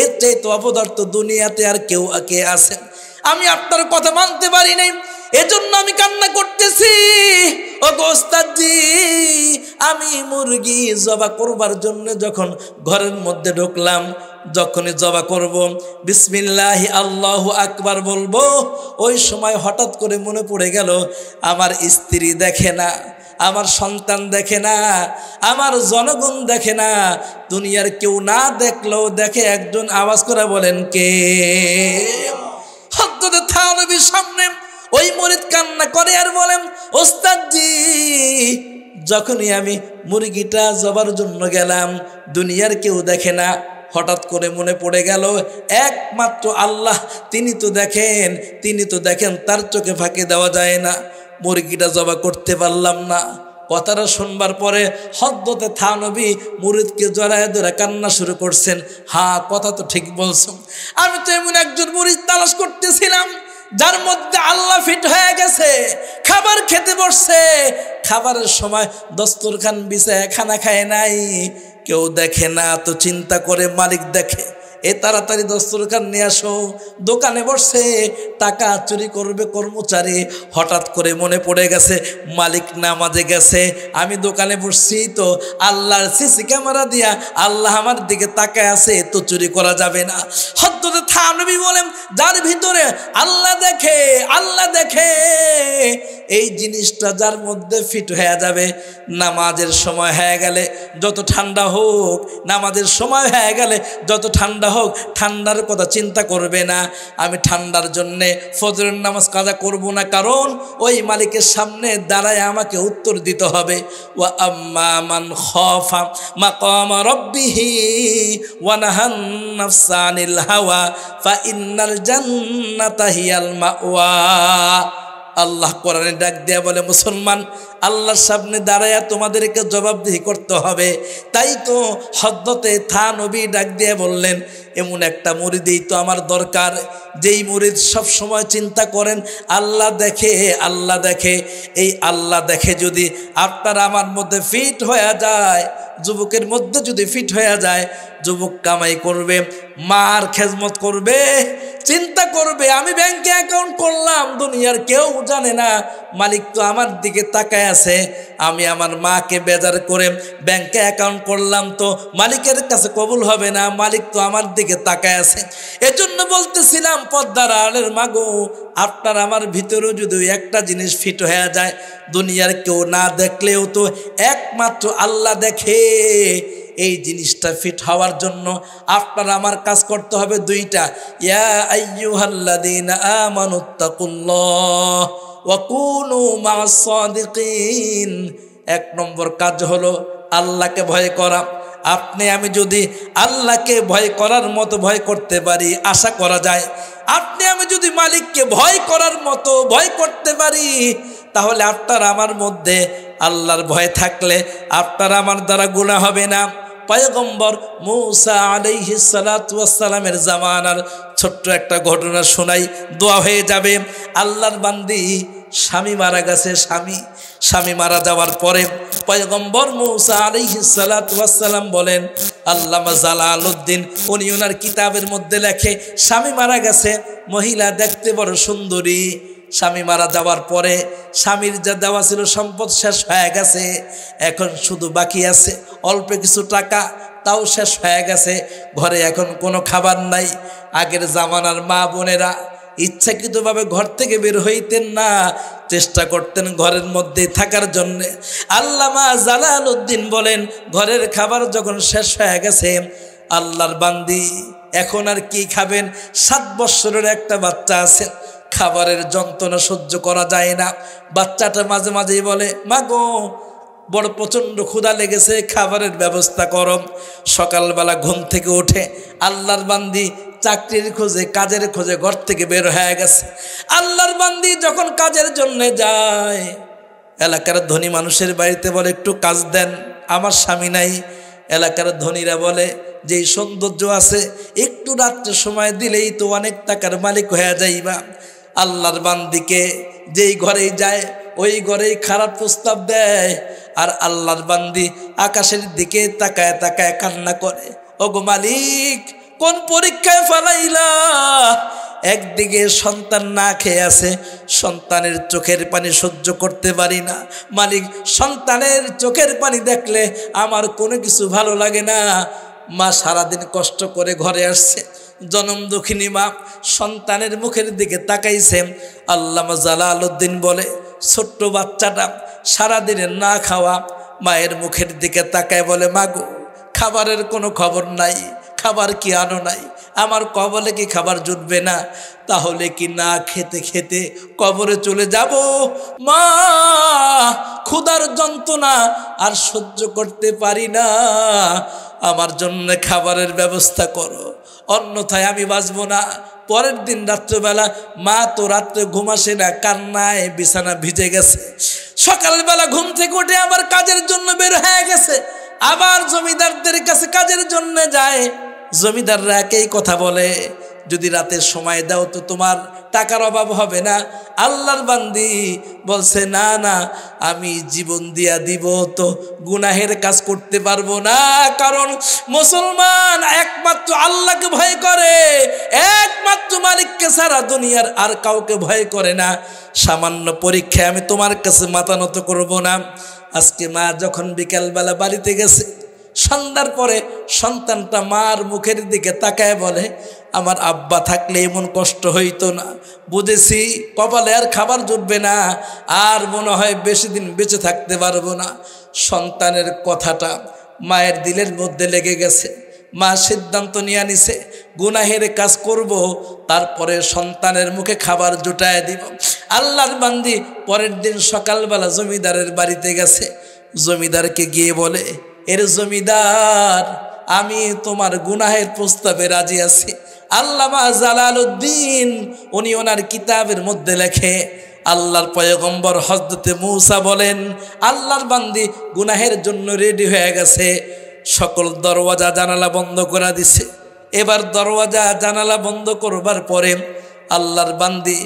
এর চাইতে অপদার্থ দুনিয়াতে আর কেউ কে আছেন? আমি আপনার কথা মানতে পারি নাই, এজন্য আমি কান্না করতেছি। ও গো ওস্তাদজি, আমি মুরগি জবাহ করবার জন্য যখন ঘরের মধ্যে ঢুকলাম, যখনই জবাহ করব, বিসমিল্লাহি আল্লাহু আকবার বলবো, ওই সময় হঠাৎ করে মনে পড়ে গেল আমার স্ত্রী দেখে না, আমার সন্তান দেখে না, আমার জনগণ দেখে না, দুনিয়ার কেউ না দেখলেও দেখে একজন আওয়াজ করে বলেন, কে? হযরত থানবীর সামনে ওই মুরিদ কান্না করে আর বলেন, ওস্তাদজি, যখনই আমি মুরগিটা জবার জন্য গেলাম, দুনিয়ার কেউ দেখে না, হঠাৎ করে মনে পড়ে গেল একমাত্র আল্লাহ, তিনি তো দেখেন, তিনি তো দেখেন, তার চোখে ফাঁকি দেওয়া যায় না। মুরগিটা জবা করতে পারলাম না। কথাটা শুনবার পরে হযরত থানবী মুরিদকে জড়ায় ধরে কান্না শুরু করছেন। হ্যাঁ, কথা তো ঠিক বলছো, আমি তো এমন একজন মুরিদ তালাশ করতেছিলাম যার মধ্যে আল্লাহ ফিট হয়ে গেছে, খাবার খেতে বসছে, খাবারের সময় দস্তরখান বিছায় খানা খায় নাই, কেউ দেখে না, তো চিন্তা করে মালিক দেখে, এ তাড়াতাড়ি দস্তরখান নিয়ে আসো। দোকানে বসছে, টাকা চুরি করবে কর্মচারী, হঠাৎ করে মনে পড়ে গেছে মালিক নামাজে গেছে, আমি দোকানে বসছি, তো আল্লাহর সিসি ক্যামেরা দিয়া আল্লাহ আমার দিকে তাকায় আছে, তো চুরি করা যাবে না। হযরত থানবী বলেন, যার ভিতরে আল্লাহ দেখে, আল্লাহ দেখে, এই জিনিসটা যার মধ্যে ফিট হয়ে যাবে, নামাজের সময় হয়ে গেলে যত ঠান্ডা হোক, নামাজের সময় হয়ে গেলে যত ঠান্ডা হোক, ঠান্ডার কথা চিন্তা করবে না। আমি ঠান্ডার জন্যে ফজরের নামাজ কাজা করব না, কারণ ওই মালিকের সামনে দাঁড়ায় আমাকে উত্তর দিতে হবে। ওয়া আম্মা মান খাফা মাকাম রাব্বিহি ওয়া নাহান নাফসা আনিল হাওয়া ফা ইন্নাল জান্নাতা হিয়াল মাওয়া। আল্লাহ কোরআনে ডাক দেয়া বলে, মুসলমান, আল্লাহর সামনে দাঁড়ায়া তোমাদেরকে জবাবদিহি করতে হবে। তাই তো হযরত থানবী ডাক দিয়ে বললেন, এমন একটা মুরিদই তো আমার দরকার, যেই মুরিদ সব সময় চিন্তা করেন আল্লাহ দেখে, আল্লাহ দেখে। এই আল্লাহ দেখে যদি আপনার আমার মধ্যে ফিট হয়ে যায়, যুবকের মধ্যে যদি ফিট হয়ে যায়, যুবক কামাই করবে, মার খেজমত করবে, চিন্তা করবে আমি ব্যাংকে অ্যাকাউন্ট করলাম, দুনিয়ার কেউ জানে না, মালিক তো আমার দিকে তাকায় আছে। আমি আমার মাকে বেজার করে ব্যাংকে অ্যাকাউন্ট করলাম, তো মালিকের কাছে কবুল হবে না, মালিক তো আমার দিকে তাকায় আছে। এজন্য বলতেছিলাম, পর্দার আড়ালের মাগো, আপনার আমার ভিতরেও যদি একটা জিনিস ফিট হয়ে যায়, দুনিয়ার কেউ না দেখলেও তো একমাত্র আল্লাহ দেখে। এই জিনিসটা ফিট হওয়ার জন্য আপনার আমার কাজ করতে হবে দুইটা। ইয়া আইয়ুহাল্লাযীনা আমানুত্তাকুল্লাহ ওয়া কুনু মা'আস সাদিকিন। এক নম্বর কাজ হলো আল্লাহকে ভয় করা। আপনি আমি যদি আল্লাহকে ভয় করার মতো ভয় করতে পারি, আশা করা যায়, আপনি আমি যদি মালিককে ভয় করার মতো ভয় করতে পারি, তাহলে আপনার আমার মধ্যে আল্লাহর ভয় থাকলে আপনার আমার দ্বারা গুনাহ হবে না। পয়গম্বর মূসা আলাইহিস সালাতু ওয়াস সালামের জামানার ছোট্ট একটা ঘটনা শোনাই, দোয়া হয়ে যাবে। আল্লাহর বান্দি স্বামী মারা গেছে, স্বামী মারা যাওয়ার পরে পয়গম্বর মূসা আলাইহিস সালাতু ওয়াস সালাম বলেন, আল্লামা জালালউদ্দিন উনি ওনার কিতাবের মধ্যে লেখে, স্বামী মারা গেছে, মহিলা দেখতে বড় সুন্দরী, স্বামী মারা যাওয়ার পরে স্বামীর যা দেওয়া ছিল সম্পদ শেষ হয়ে গেছে, এখন শুধু বাকি আছে অল্প কিছু টাকা, তাও শেষ হয়ে গেছে, ঘরে এখন কোনো খাবার নাই। আগের জামানার মা বোনেরা ইচ্ছাকৃতভাবে ঘর থেকে বের হইতেন না, চেষ্টা করতেন ঘরের মধ্যে থাকার জন্যে। আল্লামা জালালউদ্দিন বলেন, ঘরের খাবার যখন শেষ হয়ে গেছে, আল্লাহর বান্দি এখন আর কি খাবেন, 7 বৎসরের একটা বাচ্চা আছে, খাবারের যন্ত্রণা সহ্য করা যায় না। বাচ্চাটা মাঝে মাঝেই বলে, মা গো, বড় প্রচণ্ড ক্ষুধা লেগেছে, খাবারের ব্যবস্থা করো। সকালবেলা ঘুম থেকে উঠে আল্লাহর বান্দি চাকরির খোঁজে, কাজের খোঁজে ঘর থেকে বের হয়ে গেছে। আল্লাহর বান্দি যখন কাজের জন্য যায়, এলাকার ধনী মানুষের বাড়িতে বলে একটু কাজ দেন, আমার স্বামী নাই। এলাকার ধনীরা বলে যেই সৌন্দর্য আছে একটু রাত্রে সময় দিলেই তো অনেক টাকার মালিক হয়ে যাইবা। আল্লাহর বান্দিকে যেই ঘরেই যায় ওই ঘরেই খারাপ প্রস্তাব দেয়, আর আল্লাহর বান্দি আকাশের দিকে তাকায় তাকায় কান্না করে, ওগো মালিক কোন পরীক্ষায় ফেলাইলা? একদিকে সন্তান না খেয়ে আছে, সন্তানের চোখের পানি সহ্য করতে পারি না মালিক, সন্তানের চোখের পানি দেখলে আমার কোনো কিছু ভালো লাগে না। মা সারাদিন কষ্ট করে ঘরে আসছে, জনম দুঃখিনী মা সন্তানের মুখের দিকে তাকাইছে। আল্লামা জালালউদ্দিন বলে, ছোট্ট বাচ্চাটা সারাদিনের না খাওয়া মায়ের মুখের দিকে তাকায় বলে, মাগো খাবারের কোনো খবর নাই, খাবার কি আনো নাই? আমার কবলে কি খাবার জুটবে না? তাহলে কি না খেতে খেতে কবরে চলে যাব? মা ক্ষুধার যন্ত্রণা আর সহ্য করতে পারি না, আমার জন্য খাবারের ব্যবস্থা করো, অন্যথায় আমি বাঁচবো না। পরের দিন রাত্রেবেলা মা তো রাত্রে ঘুম আসে না, কান্নায় বিছানা ভিজে গেছে। সকালবেলা ঘুম থেকে উঠে আবার কাজের জন্য বের হয়ে গেছে, আবার জমিদারদের কাছে কাজের জন্য যায়। জমিদাররা একই কথা বলে, যদি রাতের সময় দাও তো তোমার টাকার অভাব হবে না। আল্লাহর বান্দি বলছে, না না আমি জীবন দিয়া দিব তো গুনাহের কাজ করতে পারবো না, কারণ মুসলমান একমাত্র আল্লাহকে ভয় করে, একমাত্র মালিককে ছাড়া দুনিয়ার আর কাউকে ভয় করে না। সামান্য পরীক্ষায় আমি তোমার কাছে মাথা নত করবো না। আজকে মা যখন বিকালবেলা বাড়িতে গেছে, সন্ধ্যার পরে সন্তানটা মার মুখের দিকে তাকায় বলে, আমার আব্বা থাকলে এমন কষ্ট হইতো না, বুঝেছি কপালে আর খাবার জুটবে না, আর মনে হয় বেশি দিন বেঁচে থাকতে পারবো না। সন্তানের কথাটা মায়ের দিলের মধ্যে লেগে গেছে। মা সিদ্ধান্ত নিয়ে নিছে, গুনাহের কাজ করব, তারপরে সন্তানের মুখে খাবার জুটায় দিব। আল্লাহর বান্দি পরের দিন সকালবেলা জমিদারের বাড়িতে গেছে। জমিদারকে গিয়ে বলে, এর জমিদার আমি তোমার গুনাহের প্রস্তাবে রাজি আছি। আল্লামা জালালউদ্দিন উনি ওনার কিতাবের মধ্যে লেখে, আল্লাহর পয়গম্বর হযরতে মূসা বলেন, আল্লাহর বান্দি গুনাহের জন্য রেডি হয়ে গেছে, সকল দরওয়াজা জানালা বন্ধ করে দিছে। এবার দরওয়াজা জানালা বন্ধ করবার পরে আল্লাহর বান্দি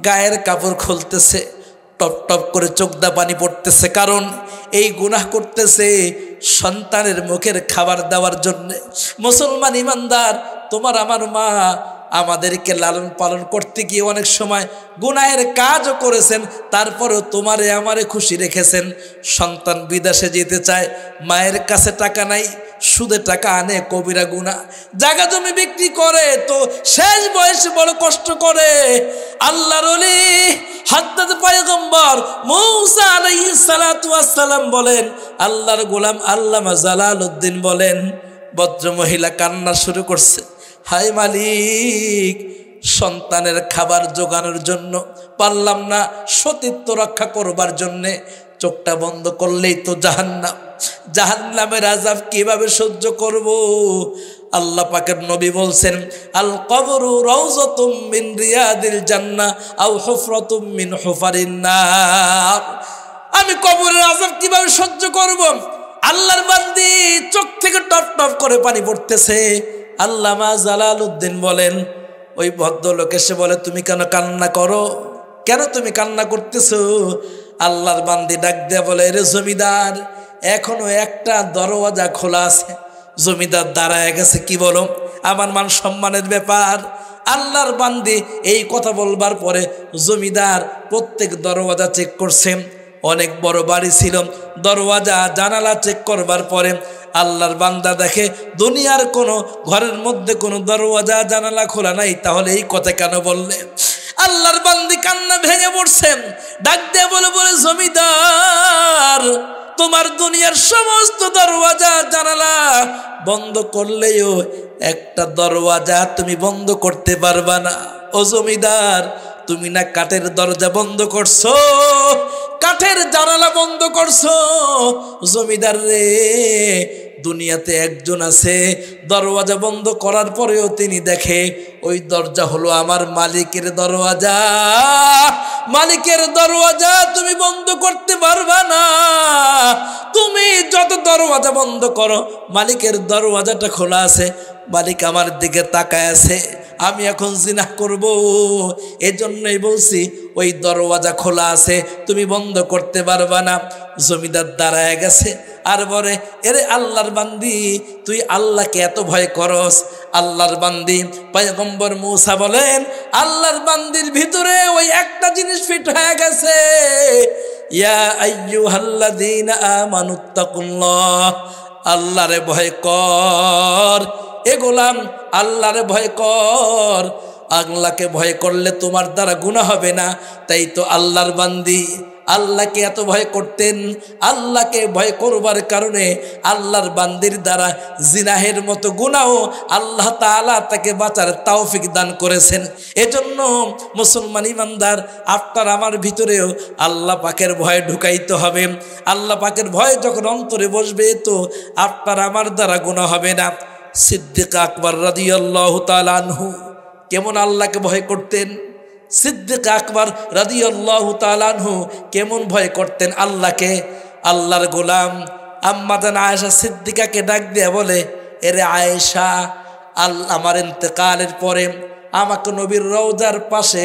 গায়ের কাপড় খুলতেছে, টপ টপ করে চোখদা পানি পড়তেছে, কারণ এই গুনাহ করতেছে সন্তানের মুখের খাবার দেওয়ার জন্য। মুসলমান ইমানদার, তোমার আমার মা আমাদেরকে লালন পালন করতে গিয়ে অনেক সময় গুনাহের কাজও করেছেন, তারপরেও তোমারে আমারে খুশি রেখেছেন। সন্তান বিদেশে যেতে চায়, মায়ের কাছে টাকা নাই, সুদে টাকা আনে, কবিরা গুনাহ। জায়গা জমি বিক্রি করে, তো শেষ বয়সে বড় কষ্ট করে। আল্লাহর ওলি হযরত পয়গম্বর মূসা আলাইহিস সালাতু ওয়াস সালাম বলেন, আল্লাহর গোলাম আল্লামা জালালউদ্দিন বলেন, ভদ্র মহিলা কান্না শুরু করছে, হায় মালিক সন্তানের খাবার জোগানোর জন্য পারলাম না, সতীত্ব রক্ষা করবার জন্যে চোখটা বন্ধ করলেই তো জাহান্নাম, জাহান্নামের আযাব কিভাবে সহ্য করব? আল্লাহ পাকের নবী বলছেন, আল কবরু রাউযাতুম মিন রিয়াদিল জান্নাহ আও হুফরাতুম মিন হুফারিন নার। আমি কবরের আযাব কিভাবে সহ্য করব? আল্লাহর বান্দি চোখ থেকে টপ টপ করে পানি পড়তেছে। আল্লামা জালালউদ্দিন বলেন, ওই ভদ্রলোক এসে বলে, তুমি কেন কান্না করো? কেন তুমি কান্না করতেছো? আল্লাহর বান্দি ডাক দেয়া বলে, রে জমিদার এখনো একটা দরওয়াজা খোলা আছে। জমিদার দাঁড়ায় গেছে, কি বলো? আমার মান সম্মানের ব্যাপার। আল্লাহর বান্দি এই কথা বলবার পরে জমিদার প্রত্যেক দরওয়াজা চেক করছেন। অনেক বড় বাড়ি ছিল, দরওয়াজা জানালা চেক করবার পরে আল্লাহর বান্দা দেখে দুনিয়ার কোনো ঘরের মধ্যে কোনো দরওয়াজা জানালা খোলা নাই, তাহলে এই কথা কেন বললে? আল্লাহর বান্দি কান্না ভেঙে পড়ছেন, ডাক দিয়ে বলে, জমিদার তোমার দুনিয়ার সমস্ত দরওয়াজা জানালা বন্ধ করলেও একটা দরওয়াজা তুমি বন্ধ করতে পারবা না। ও জমিদার, তুমি না কাঠের দরজা বন্ধ করছো, কাঠের জানালা বন্ধ করছো। জমিদার রে, দুনিয়াতে একজন আছে দরওয়াজা বন্ধ করার পরেও তিনি দেখে ওই দরজা হলো আমার মালিকের দরওয়াজা। মালিকের দরওয়াজা তুমি বন্ধ করতে পারবা না। তুমি যত দরওয়াজা বন্ধ করো, মালিকের দরওয়াজাটা খোলা আছে। মালিক আমার দিকে তাকায় আছে, আমি এখন জিনা করব, এজন্যই বলছি ওই দরওয়াজা খোলা আছে, তুমি বন্ধ করতে পারবা না। জমিদার দাঁড়ায় গেছে আর বলে, এরে আল্লাহর বান্দি, তুই আল্লাহকে এত ভয় করস? আল্লাহর বান্দি পয়গম্বর মূসা বলেন, আল্লাহর বান্দির ভিতরে ওই একটা জিনিস ফিট হয়ে গেছে, ইয়া আইয়ুহাল্লাযীনা আমানুত্তাকুল্লাহ, আল্লাহরে ভয় কর। এ গোলাম, আল্লাহরে ভয় কর। আল্লাহকে ভয় করলে তোমার দ্বারা গুনাহ হবে না। তাই তো আল্লাহর বান্দি আল্লাহকে এত ভয় করতেন। আল্লাহকে ভয় করবার কারণে আল্লাহর বান্দির দ্বারা জিনাহের মতো গুনাহ আল্লাহ তাআলা তাকে বাঁচার তৌফিক দান করেছেন। এজন্য মুসলমান ইমানদার, আপনার আমার ভিতরেও আল্লাহ পাকের ভয় ঢুকাইতে হবে। আল্লাহ পাকের ভয় যখন অন্তরে বসবে, তো আপনার আমার দ্বারা গুনাহ হবে না। সিদ্দিক আকবর রাদিয়াল্লাহু তাআলা আনহু কেমন আল্লাহকে ভয় করতেন? সিদ্দিক আকবর রাদিয়াল্লাহু তাআলা আনহু কেমন ভয় করতেন আল্লাহকে? আল্লাহর গোলাম আম্মা জান আয়েশা সিদ্দিকাকে ডাক দিয়ে বলে, এরে আয়েশা, আমার ইন্তেকালের পরে আমাকে নবীর রওজার পাশে,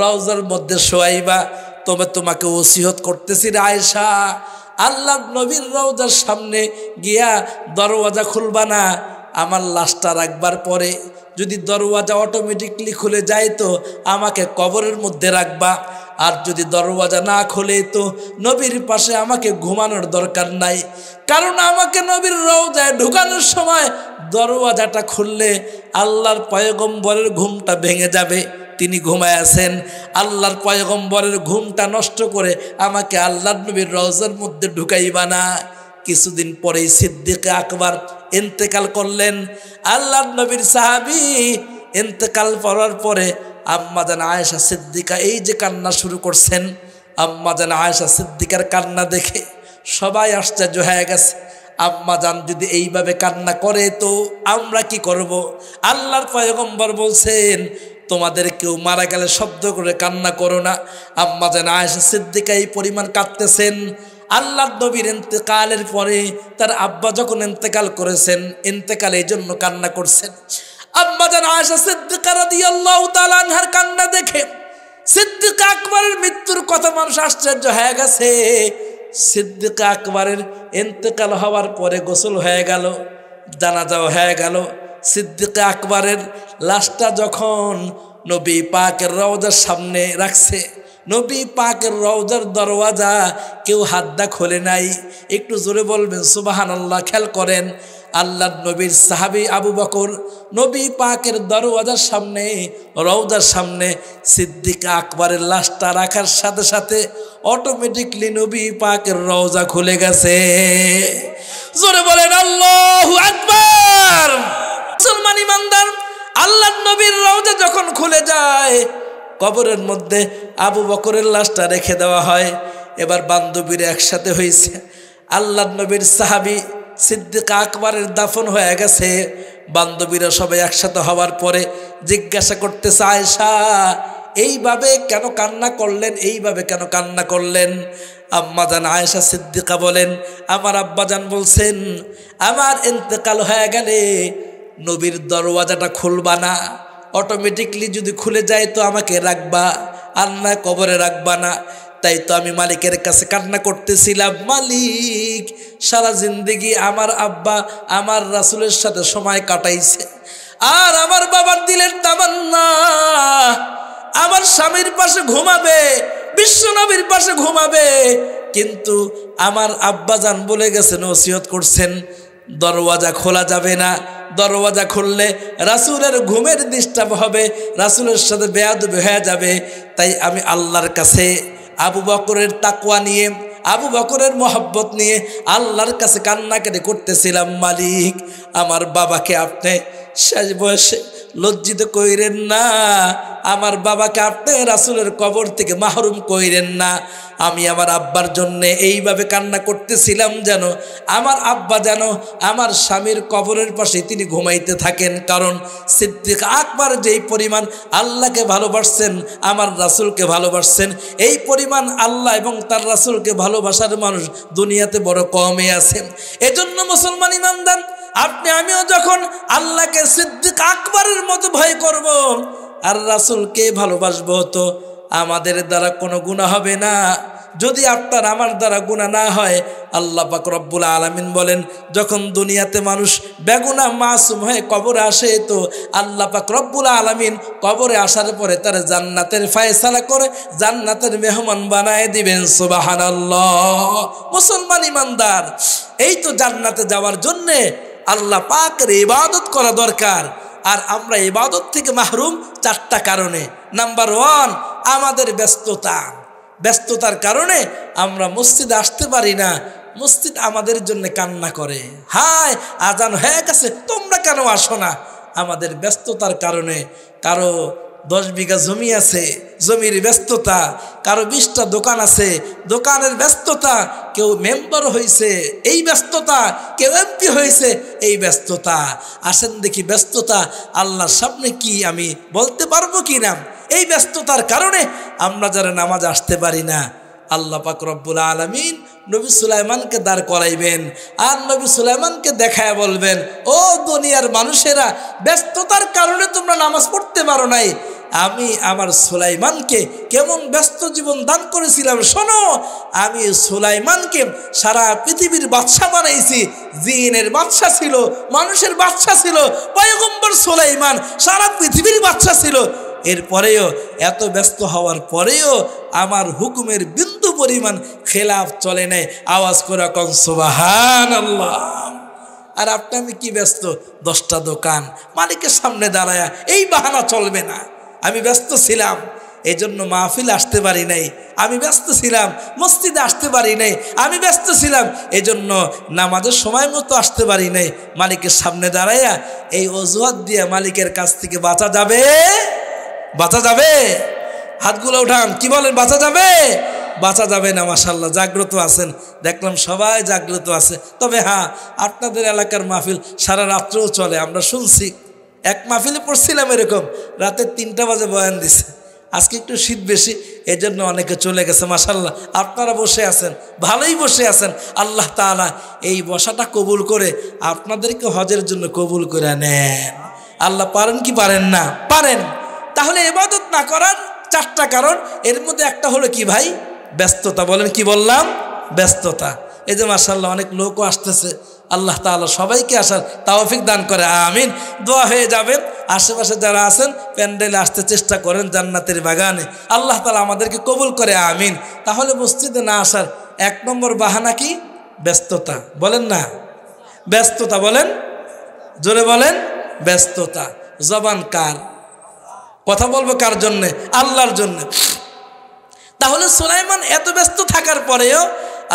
রওজার মধ্যে শোয়াইবা। তবে তোমাকে ওসিয়ত করতেছি রে আয়েশা, আল্লাহ নবীর রওজার সামনে গিয়া দরওয়াজা খুলবা না। আমার লাশটা রাখবার পরে যদি দরওয়াজা অটোমেটিকলি খুলে যায়, তো আমাকে কবরের মধ্যে রাখবা। আর যদি দরওয়াজা না খোলে, তো নবীর পাশে আমাকে ঘুমানোর দরকার নাই। কারণ আমাকে নবীর রওজায় ঢুকানোর সময় দরওয়াজাটা খুললে আল্লাহর পয়গম্বরের ঘুমটা ভেঙে যাবে। তিনি ঘুমায় আছেন, আল্লাহর পয়গম্বরের ঘুমটা নষ্ট করে আমাকে আল্লাহর নবীর রওজার মধ্যে ঢুকাইবা না। কিছুদিন পরেই সিদ্দিক আকবর ইন্তেকাল করলেন। আল্লাহর নবীর সাহাবী ইন্তেকাল করার পরে আম্মা জান আয়েশা সিদ্দিকা এই যে কান্না শুরু করছেন, আম্মা জান আয়েশা সিদ্দিকার কান্না দেখে সবাই আশ্চর্য হয়ে গেছে। আম্মা জান যদি এইভাবে কান্না করে, তো আমরা কি করব? আল্লাহর পয়গম্বর বলছেন, তোমাদের কেউ মারা গেলে শব্দ করে কান্না করো না। আম্মা জান আয়েশা সিদ্দিকা এই পরিমাণ কাঁদতেছেন। আল্লাহর নবীর ইন্তেকালের পরে তার আব্বা যখন ইন্তেকাল করেছেন, ইন্তেকাল এই জন্য কান্না করছেন। আম্মা জান আয়েশা সিদ্দিকা রাদিয়াল্লাহু তাআলা আনহার কান্না দেখে সিদ্দিক আকবরের মৃত্যুর কথা মানুষ আশ্চর্য হয়ে গেছে। সিদ্দিক আকবরের ইন্তেকাল হওয়ার পরে গোসল হয়ে গেল, জানাজাও হয়ে গেল। সিদ্দিক আকবরের লাশটা যখন নবী পাকের রওজার সামনে রাখছে, নবী পাকের রওজার দরওয়াজা কেউ হাতটা খোলে নাই। একটু জোরে বলবেন সুবহানাল্লাহ। খেয়াল করেন, আল্লাহর নবীর সাহাবী আবু বকর নবী পাকের দরওয়াজার সামনে, রওজার সামনে সিদ্দিক আকবরের লাশটা রাখার সাথে সাথে অটোমেটিকলি নবী পাকের রওজা খুলে গেছে। জোরে বলেন আল্লাহু আকবার। মুসলমান ইমানদার, আল্লাহর নবীর রওজা যখন খুলে যায়, কবরের মধ্যে আবু বকরের লাশটা রেখে দেওয়া হয়। এবার বান্ধবীরা একসাথে হয়েছে। আল্লাহর নবীর সাহাবী সিদ্দিক আকবরের দাফন হয়ে গেছে। বান্ধবীরা সবাই একসাথে হওয়ার পরে জিজ্ঞাসা করতেছে, আয়েশা এইভাবে কেন কান্না করলেন? এইভাবে কেন কান্না করলেন? আম্মা জান আয়েশা সিদ্দিকা বলেন, আমার আব্বাজান বলছেন, আমার ইন্তেকাল হয়ে গেলে নবীর দরওয়াজাটা খুলবা না, অটোমেটিকলি যদি খুলে যায় তো আমাকে রাখবা, আর না কবরে রাখবা না। তাই তো আমি মালিকের কাছে কান্না করতেছিলাম, মালিক সারা জিন্দেগি আমার আব্বা আমার রাসূলের সাথে সময় কাটাইছে, আর আমার বাবার দিলের তামান্না আমার স্বামীর পাশে ঘুমাবে, বিশ্ব নবীর পাশে ঘুমাবে। কিন্তু আমার আব্বাজান বলে গেছেন, ওসিয়ত করছেন, দরওয়াজা খোলা যাবে না। দরওয়াজা খুললে রাসূলের ঘুমের ডিস্টার্ব হবে, রাসূলের সাথে বেয়াদবি হয়ে যাবে। তাই আমি আল্লাহর কাছে আবু বকরের তাকওয়া নিয়ে, আবু বকরের মহব্বত নিয়ে আল্লাহর কাছে কান্নাকাটি করতেছিলাম, মালিক আমার বাবাকে আপনি শেষ বয়সে লজ্জিত কইরেন না। আমার বাবাকে আপনি রাসূলের কবর থেকে মাহরুম কইরেন না। আমি আমার আব্বার জন্য এইভাবে কান্না করতেছিলাম যেন আমার আব্বা যেন আমার স্বামীর কবরের পাশে তিনি ঘুমাইতে থাকেন। কারণ সিদ্দিক আকবর যেই পরিমাণ আল্লাহকে ভালোবাসছেন, আমার রাসূলকে ভালোবাসছেন, এই পরিমাণ আল্লাহ এবং তার রাসূলকে ভালোবাসার মানুষ দুনিয়াতে বড় কমই আছেন। এজন্য মুসলমান ইমানদার, আপনি আমিও যখন আল্লাহকে সিদ্দিক আকবরের মতো ভয় করব আর রাসূলকে ভালোবাসবো, তো আমাদের দ্বারা কোনো গুনাহ হবে না। যদি আপনার আমার দ্বারা গুনাহ না হয়, আল্লাহ পাক রব্বুল আলামিন বলেন, যখন দুনিয়াতে মানুষ বেগুনাহ মাসুম হয়ে কবরে আসে, তো আল্লাহ পাক রব্বুল আলামিন কবরে আসার পরে তার জান্নাতের ফয়সালা করে জান্নাতের মেহমান বানায় দিবেন। সুবহানাল্লাহ। মুসলমান ইমানদার, এই তো জান্নাতে যাওয়ার জন্যে আল্লাহ পাকের ইবাদত করা দরকার। আর আমরা ইবাদত থেকে মাহরুম চারটা কারণে। নাম্বার 1, আমাদের ব্যস্ততার কারণে আমরা মসজিদে আসতে পারি না। মসজিদ আমাদের জন্য কান্না করে, হায় আজান হয়ে গেছে, তোমরা কেন আসো না? আমাদের ব্যস্ততার কারণে। কারো 10 বিঘা জমি আছে, জমির ব্যস্ততা। কারো 20টা দোকান আছে, দোকানের ব্যস্ততা। কেউ মেম্বার হয়েছে, এই ব্যস্ততা। কেউ এমপি হয়েছে, এই ব্যস্ততা। আসেন দেখি ব্যস্ততা আল্লাহর সামনে কি আমি বলতে পারবো কি না? এই ব্যস্ততার কারণে আমরা যারা নামাজ আসতে পারি না, আল্লাহ পাক রব্বুল আলামিন নবী সুলাইমানকে দাঁড় করাইবেন আর নবী সুলাইমানকে দেখায় বলবেন, ও দুনিয়ার মানুষেরা, ব্যস্ততার কারণে তোমরা নামাজ পড়তে পারো নাই। আমি আমার সুলাইমানকে কেমন ব্যস্ত জীবন দান করেছিলাম। শোনো, আমি সুলাইমানকে সারা পৃথিবীর বাদশা বানাইছি। জিনের বাদশা ছিল, মানুষের বাদশা ছিল, পয়গম্বর সুলাইমান সারা পৃথিবীর বাদশা ছিল। এরপরেও, এত ব্যস্ত হওয়ার পরেও আমার হুকুমের বিন্দু পরিমাণ খেলাফ চলে নাই। আওয়াজ করে কোন সুবহানাল্লাহ। আর আপনি আমি কি ব্যস্ত? 10টা দোকান, মালিকের সামনে দাঁড়ায়া, এই বাহানা চলবে না। আমি ব্যস্ত ছিলাম, এই জন্য মাহফিল আসতে পারি নাই। আমি ব্যস্ত ছিলাম, মসজিদে আসতে পারি নাই। আমি ব্যস্ত ছিলাম, এই জন্য নামাজের সময় মতো আসতে পারি নাই। মালিকের সামনে দাঁড়াইয়া এই অজুহাত দিয়ে মালিকের কাছ থেকে বাঁচা যাবে? বাঁচা যাবে? হাতগুলো উঠান, কি বলেন? বাঁচা যাবে? বাঁচা যাবে না। মাশাআল্লাহ, জাগ্রত আছেন, দেখলাম সবাই জাগ্রত আছে। তবে হ্যাঁ, আপনাদের এলাকার মাহফিল সারা রাত্রেও চলে, আমরা শুনছি। এক মাহফিলে পড়ছিলাম এরকম, রাতে 3টা বাজে বয়ান দিছে। আজকে একটু শীত বেশি, এই জন্য অনেকে চলে গেছে। মাশাআল্লাহ, আপনারা বসে আছেন, ভালোই বসে আছেন। আল্লাহ তাআলা এই বসাটা কবুল করে আপনাদেরকে হজের জন্য কবুল করে নেন। আল্লাহ পারেন কি পারেন না? পারেন। তাহলে ইবাদত না করার 4টা কারণ, এর মধ্যে একটা হলো কি ভাই? ব্যস্ততা। বলেন, কি বললাম? ব্যস্ততা। এই যে মাশাআল্লাহ অনেক লোকও আসতেছে, আল্লাহ তাআলা সবাইকে আসার তৌফিক দান করে, আমিন। দোয়া হয়ে যাবে। আশেপাশে যারা আছেন প্যান্ডেলে আসতে চেষ্টা করেন, জান্নাতের বাগানে। আল্লাহ তাআলা আমাদেরকে কবুল করে, আমিন। তাহলে মসজিদে না আসার 1 নম্বর বাহানা কি? ব্যস্ততা। বলেন না? ব্যস্ততা। বলেন, জোরে বলেন। ব্যস্ততা। জবান কার? কথা বলবো কার জন্যে? আল্লাহর জন্যে। তাহলে সুলাইমান এত ব্যস্ত থাকার পরেও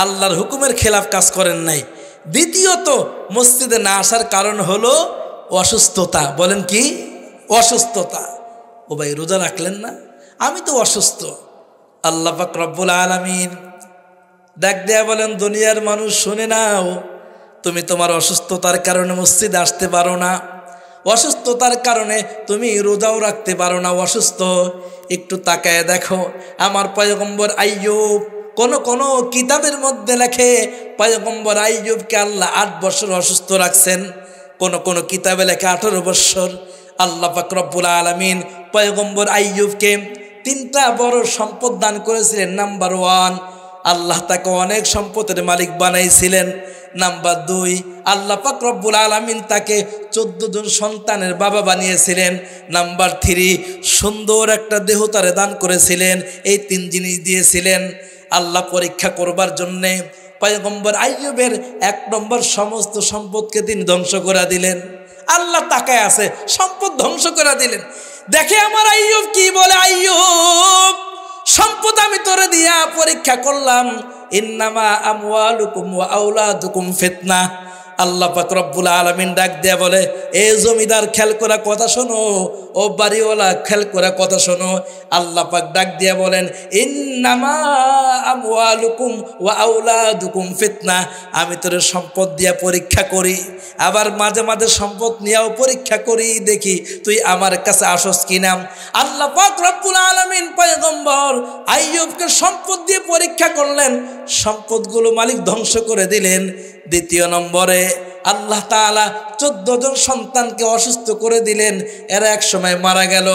আল্লাহর হুকুমের খেলাফ কাজ করেন নাই। দ্বিতীয়ত, মসজিদে না আসার কারণ হলো অসুস্থতা। বলেন কি? অসুস্থতা। ও ভাই, রোজা রাখলেন না? আমি তো অসুস্থ। আল্লাহ পাক রব্বুল আলামিন ডাক দেয়া বলেন, দুনিয়ার মানুষ শুনে নাও, তুমি তোমার অসুস্থতার কারণে মসজিদে আসতে পারো না, অসুস্থতার কারণে তুমি রোজাও রাখতে পারো না, অসুস্থ। একটু তাকায় দেখো, আমার পয়গম্বর আইয়ুব কোন কিতাবের মধ্যে লেখে পয়গম্বর আইয়ুবকে আল্লাহ 8 বছর অসুস্থ রাখছেন। কোন কিতাবে লেখে 18 বছর। আল্লাহ পাক রব্বুল আলামিন পয়গম্বর আইয়ুবকে 3টা বড় সম্পদ দান করেছিলেন। নাম্বার 1, আল্লাহ তাকে অনেক সম্পদের মালিক বানাইছিলেন। নাম্বার 2, আল্লাহ পাক রব্বুল আলামিন তাকে 14 জন সন্তানের বাবা বানিয়েছিলেন। নাম্বার 3, সুন্দর একটা দেহ তারে দান করেছিলেন। এই 3 জিনিস দিয়েছিলেন আল্লাহ পরীক্ষা করবার জন্যে। পয়গম্বর আইয়ুবের 1 নম্বর সমস্ত সম্পদকে তিনি ধ্বংস করে দিলেন। আল্লাহ তাকায় আছে, সম্পদ ধ্বংস করে দিলেন। দেখে আমার আইয়ুব কি বলে, আইয়ুব সম্পদ আমি তোরে দিয়া পরীক্ষা করলাম। ইন্নামা আমওয়ালুকুম ওয়া আওলাদুকুম ফিতনা। আল্লাহ পাক রব্বুল আলামিন ডাক দেয়া বলে, এ জমিদার খেয়াল করে কথা শোনো, ও বাড়িওয়ালা খেয়াল করে কথা শোনো। আল্লাহ পাক ডাক দিয়া বলেন, ইন্নামা আমওয়ালুকুম ওয়া আওলাদুকুম ফিতনা। আমি তোর সম্পদ দিয়া পরীক্ষা করি, আবার মাঝে মাঝে সম্পদ নিয়েও পরীক্ষা করি, দেখি তুই আমার কাছে আসস কিনা। আল্লাহ পাক রব্বুল আলামিন পয়গম্বর আইয়ুবকে সম্পদ দিয়ে পরীক্ষা করলেন, সম্পদগুলো মালিক ধ্বংস করে দিলেন। দ্বিতীয় নম্বরে আল্লাহ তাআলা 14 জন সন্তানকে অসুস্থ করে দিলেন, এরা এক সময় মারা গেল।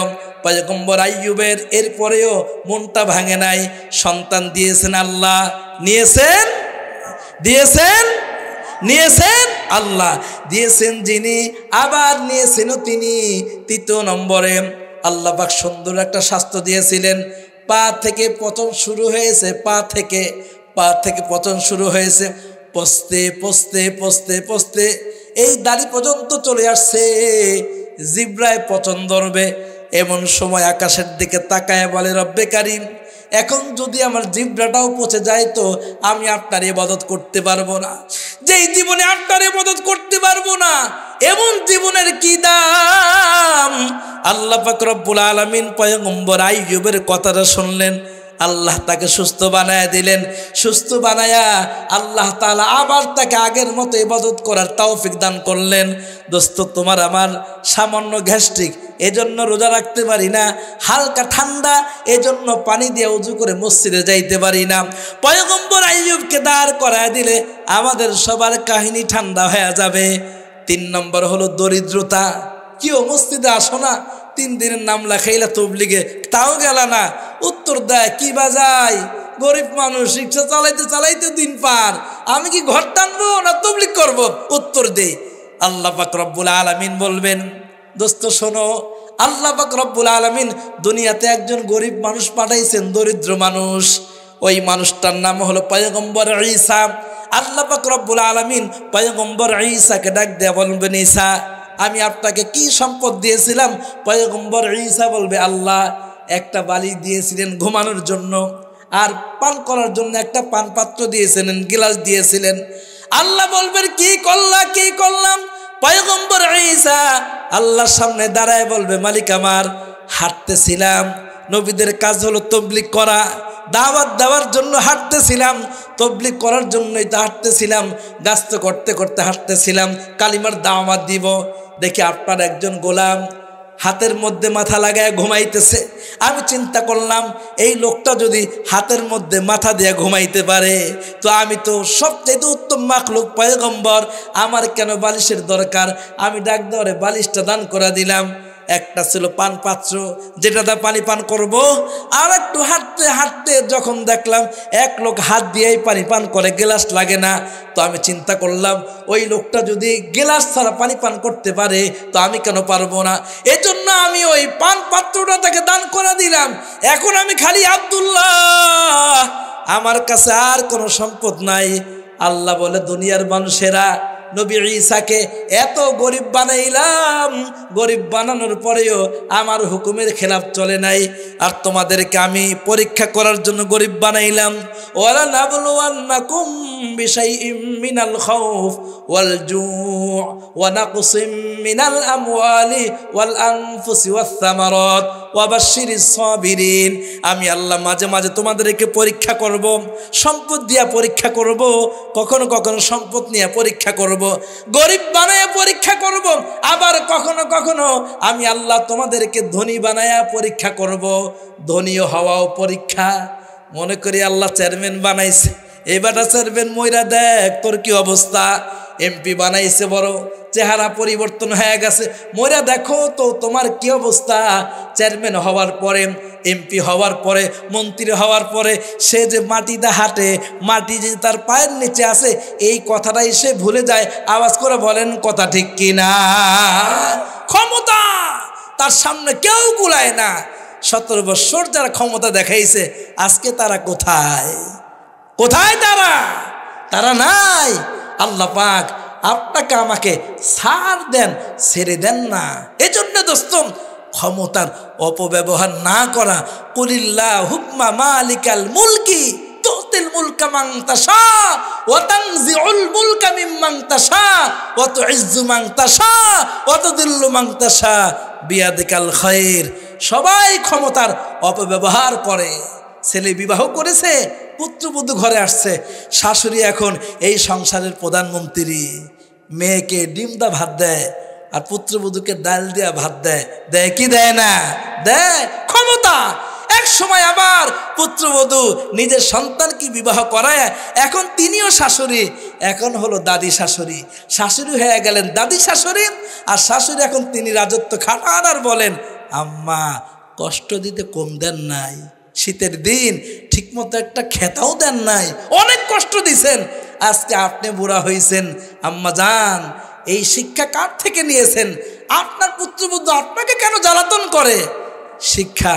পয়গম্বর আইয়ুবের এরপরেও মনটা ভাঙে নাই, সন্তান দিয়েছেন আল্লাহ, নিয়েছেন আল্লাহ, দিয়েছেন যিনি, আবার নিয়েছেনও তিনি। তৃতীয় নম্বরে আল্লাহ পাক সুন্দর একটা স্বাস্থ্য দিয়েছিলেন। পা থেকে পতন শুরু হয়েছে, পা থেকে পতন শুরু হয়েছে, পস্তে পস্তে পস্তে পস্তে এই দাড়ি পর্যন্ত চলে আসছে। জিব্রায় পতন ধরবে, এমন সময় আকাশের দিকে তাকায় বলে, রব্বে কারিম, এখন যদি আমার জিব্রাটাও পচে যায় তো আমি আপনার ইবাদত করতে পারবো না। যেই জীবনে আপনার ইবাদত করতে পারবো না, এমন জীবনের কি দাম? আল্লাহ পাক রব্বুল আলামিন পয়গম্বর আইয়ুবের কথাটা শুনলেন, আল্লাহ তাকে সুস্থ বানায়া দিলেন। সুস্থ বানায়া আল্লাহ তাআলা আবার তাকে আগের মতো ইবাদত করার তৌফিক দান করলেন। দোস্ত, তোমার আমার সামান্য গ্যাস্ট্রিক, এজন্য রোজা রাখতে পারি না। হালকা ঠান্ডা, এজন্য পানি দিয়ে উযু করে মসজিদে যাইতে পারি না। পয়গম্বর আইয়ুবকে দাঁড় করায় দিলে আমাদের সবার কাহিনী ঠান্ডা হয়ে যাবে। 3 নম্বর হলো দরিদ্রতা। কেউ মসজিদে আসো না, 3 দিনের নাম লেখাইলা তবলিগে, তাও গেল না। উত্তর দেয়, কি বাজাই, গরিব মানুষ, রিক্সা চালাইতে চালাইতে দিন পার, আমি কি ঘর টানবো না তবলিগ করবো? উত্তর দেই। আল্লাহ পাক রব্বুল আলামিন বলবেন, দোস্ত শোনো, আল্লাহ পাক রব্বুল আলামিন দুনিয়াতে একজন গরিব মানুষ পাঠাইছেন, দরিদ্র মানুষ। ওই মানুষটার নাম হলো পয়গম্বর ঈসা। আল্লাহ পাক রব্বুল আলামিন পয়গম্বর ঈসাকে ডাক দেয়া বলবেন, ঈসা, আমি আপনাকে কি সম্পদ দিয়েছিলাম? পয়গম্বর ঈসা বলবে, আল্লাহ একটা বালিশ দিয়েছিলেন ঘুমানোর জন্য, আর পান করার জন্য একটা পান পাত্র দিয়েছিলেন, গিলাস দিয়েছিলেন। আল্লাহ বলবেন, কি করলাম? পয়গম্বর ঈসা আল্লাহর সামনে দাঁড়ায় বলবে, মালিক আমার, হাঁটতেছিলাম, নবীদের কাজ হলো তবলিগ করা, দাওয়াত দেওয়ার জন্য হাঁটতেছিলাম, তবলিগ করার জন্যই তো হাঁটতেছিলাম, গাস্ত করতে করতে হাঁটতেছিলাম, কালিমার দাওয়াত দিব। দেখি আপনার একজন গোলাম হাতের মধ্যে মাথা লাগায় ঘুমাইতেছে। আমি চিন্তা করলাম, এই লোকটা যদি হাতের মধ্যে মাথা দিয়ে ঘুমাইতে পারে তো আমি তো সবচেয়ে উত্তম মাখলুক, পয়গম্বর, আমার কেন বালিশের দরকার? আমি ডাক দেওয়ারে বালিশটা দান করে দিলাম। একটা ছিল পান পাত্র, যেটাতে পানি পান করব। আর একটু হাঁটতে হাঁটতে যখন দেখলাম এক লোক হাত দিয়েই পানি পান করে, গ্লাস লাগে না, তো আমি চিন্তা করলাম, ওই লোকটা যদি গ্লাস ছাড়া পানি পান করতে পারে তো আমি কেন পারবো না? এজন্য আমি ওই পান পাত্রটা তাকে দান করে দিলাম। এখন আমি খালি আব্দুল্লাহ, আমার কাছে আর কোনো সম্পদ নাই। আল্লাহ বলে, দুনিয়ার মানুষেরা নবী ঈসাকে এত গরিব বানাইলাম, গরিব বানানোর পরেও আমার হুকুমের খেলাফ চলে নাই, আর তোমাদেরকে আমি পরীক্ষা করার জন্য গরিব বানাইলাম। ওয়ালা নাবলুওয়ান্নাকুম বিশাইইম মিনাল খাউফ ওয়াল জু' ওয়া নাকসিম মিনাল আমওয়ালি ওয়াল আনফুসি ওয়াস সামারাত ওয়া বাশশিরিস সাবিরিন। আমি আল্লাহ মাঝে মাঝে তোমাদেরকে পরীক্ষা করব, সম্পদ দিয়া পরীক্ষা করব, কখনো কখনো সম্পদ নিয়ে পরীক্ষা করব, গরিব বানায়া পরীক্ষা করব, আবার কখনো কখনো আমি আল্লাহ তোমাদেরকে ধনী বানায়া পরীক্ষা করব। ধনীও হওয়াও পরীক্ষা। মনে করি আল্লাহ চেয়ারম্যান বানাইছে, এবারটা চেয়ারম্যান মইরা দেখ তোর কি অবস্থা। এমপি বানাইছে, বড় চেহারা পরিবর্তন হয়ে গেছে, মইরা দেখো তো তোমার কি অবস্থা। চেয়ারম্যান হওয়ার পরে, এমপি হওয়ার পরে, মন্ত্রী হওয়ার পরে সে যে মাটিতে হাঁটে, মাটি যে তার পায়ের নিচে আছে, এই কথাটাই সে ভুলে যায়। আওয়াজ করে বলেন কথা ঠিক কিনা? ক্ষমতা তার সামনে কেউ কুলায় না। 17 বছর যারা ক্ষমতা দেখাইছে, আজকে তারা কোথায়? তারা নাই। আল্লাহ পাক আপনাকে আমাকে ছাড় দেন, ছেড়ে দেন না। এজন্য দোস্ত, ক্ষমতার অপব্যবহার না করা। কুলিল্লাহুম্মা মালিকাল মুলকি তুতিল মুলকা মুলকা মান তাশা ওয়া তানজিউল মুলকা মিম্মান তাশা ওয়া তুইজ্জু মান তাশা ওয়া তুদিল্লু মান তাশা বিয়াদিকাল খায়র। সবাই ক্ষমতার অপব্যবহার করে। ছেলে বিবাহ করেছে, পুত্রবধূ ঘরে আসছে, শাশুড়ি এখন এই সংসারের প্রধানমন্ত্রী, মেয়েকে ডিম দা ভাত দেয় আর পুত্রবধূকে ডাল দেয়া ভাত দেয়। দেয় কি দেয় না? দেয়। ক্ষমতা। এক সময় আবার পুত্রবধূ নিজের সন্তানকে বিবাহ করায় এখন তিনিও শাশুড়ি, এখন হলো দাদি শাশুড়ি। শাশুড়ি হয়ে গেলেন দাদি শাশুড়ি, আর শাশুড়ি এখন তিনি রাজত্ব খাটান আর বলেন, আম্মা কষ্ট দিতে কম দেন নাই, শীতের দিন ঠিকমতো একটা খেতাও দেন নাই, অনেক কষ্ট দিছেন, আজকে আপনি বুড়া হয়েছেন, আম্মা জান এই শিক্ষা কার থেকে নিয়েছেন? আপনার পুত্রবধূ আপনাকে কেন জ্বালাতন করে? শিক্ষা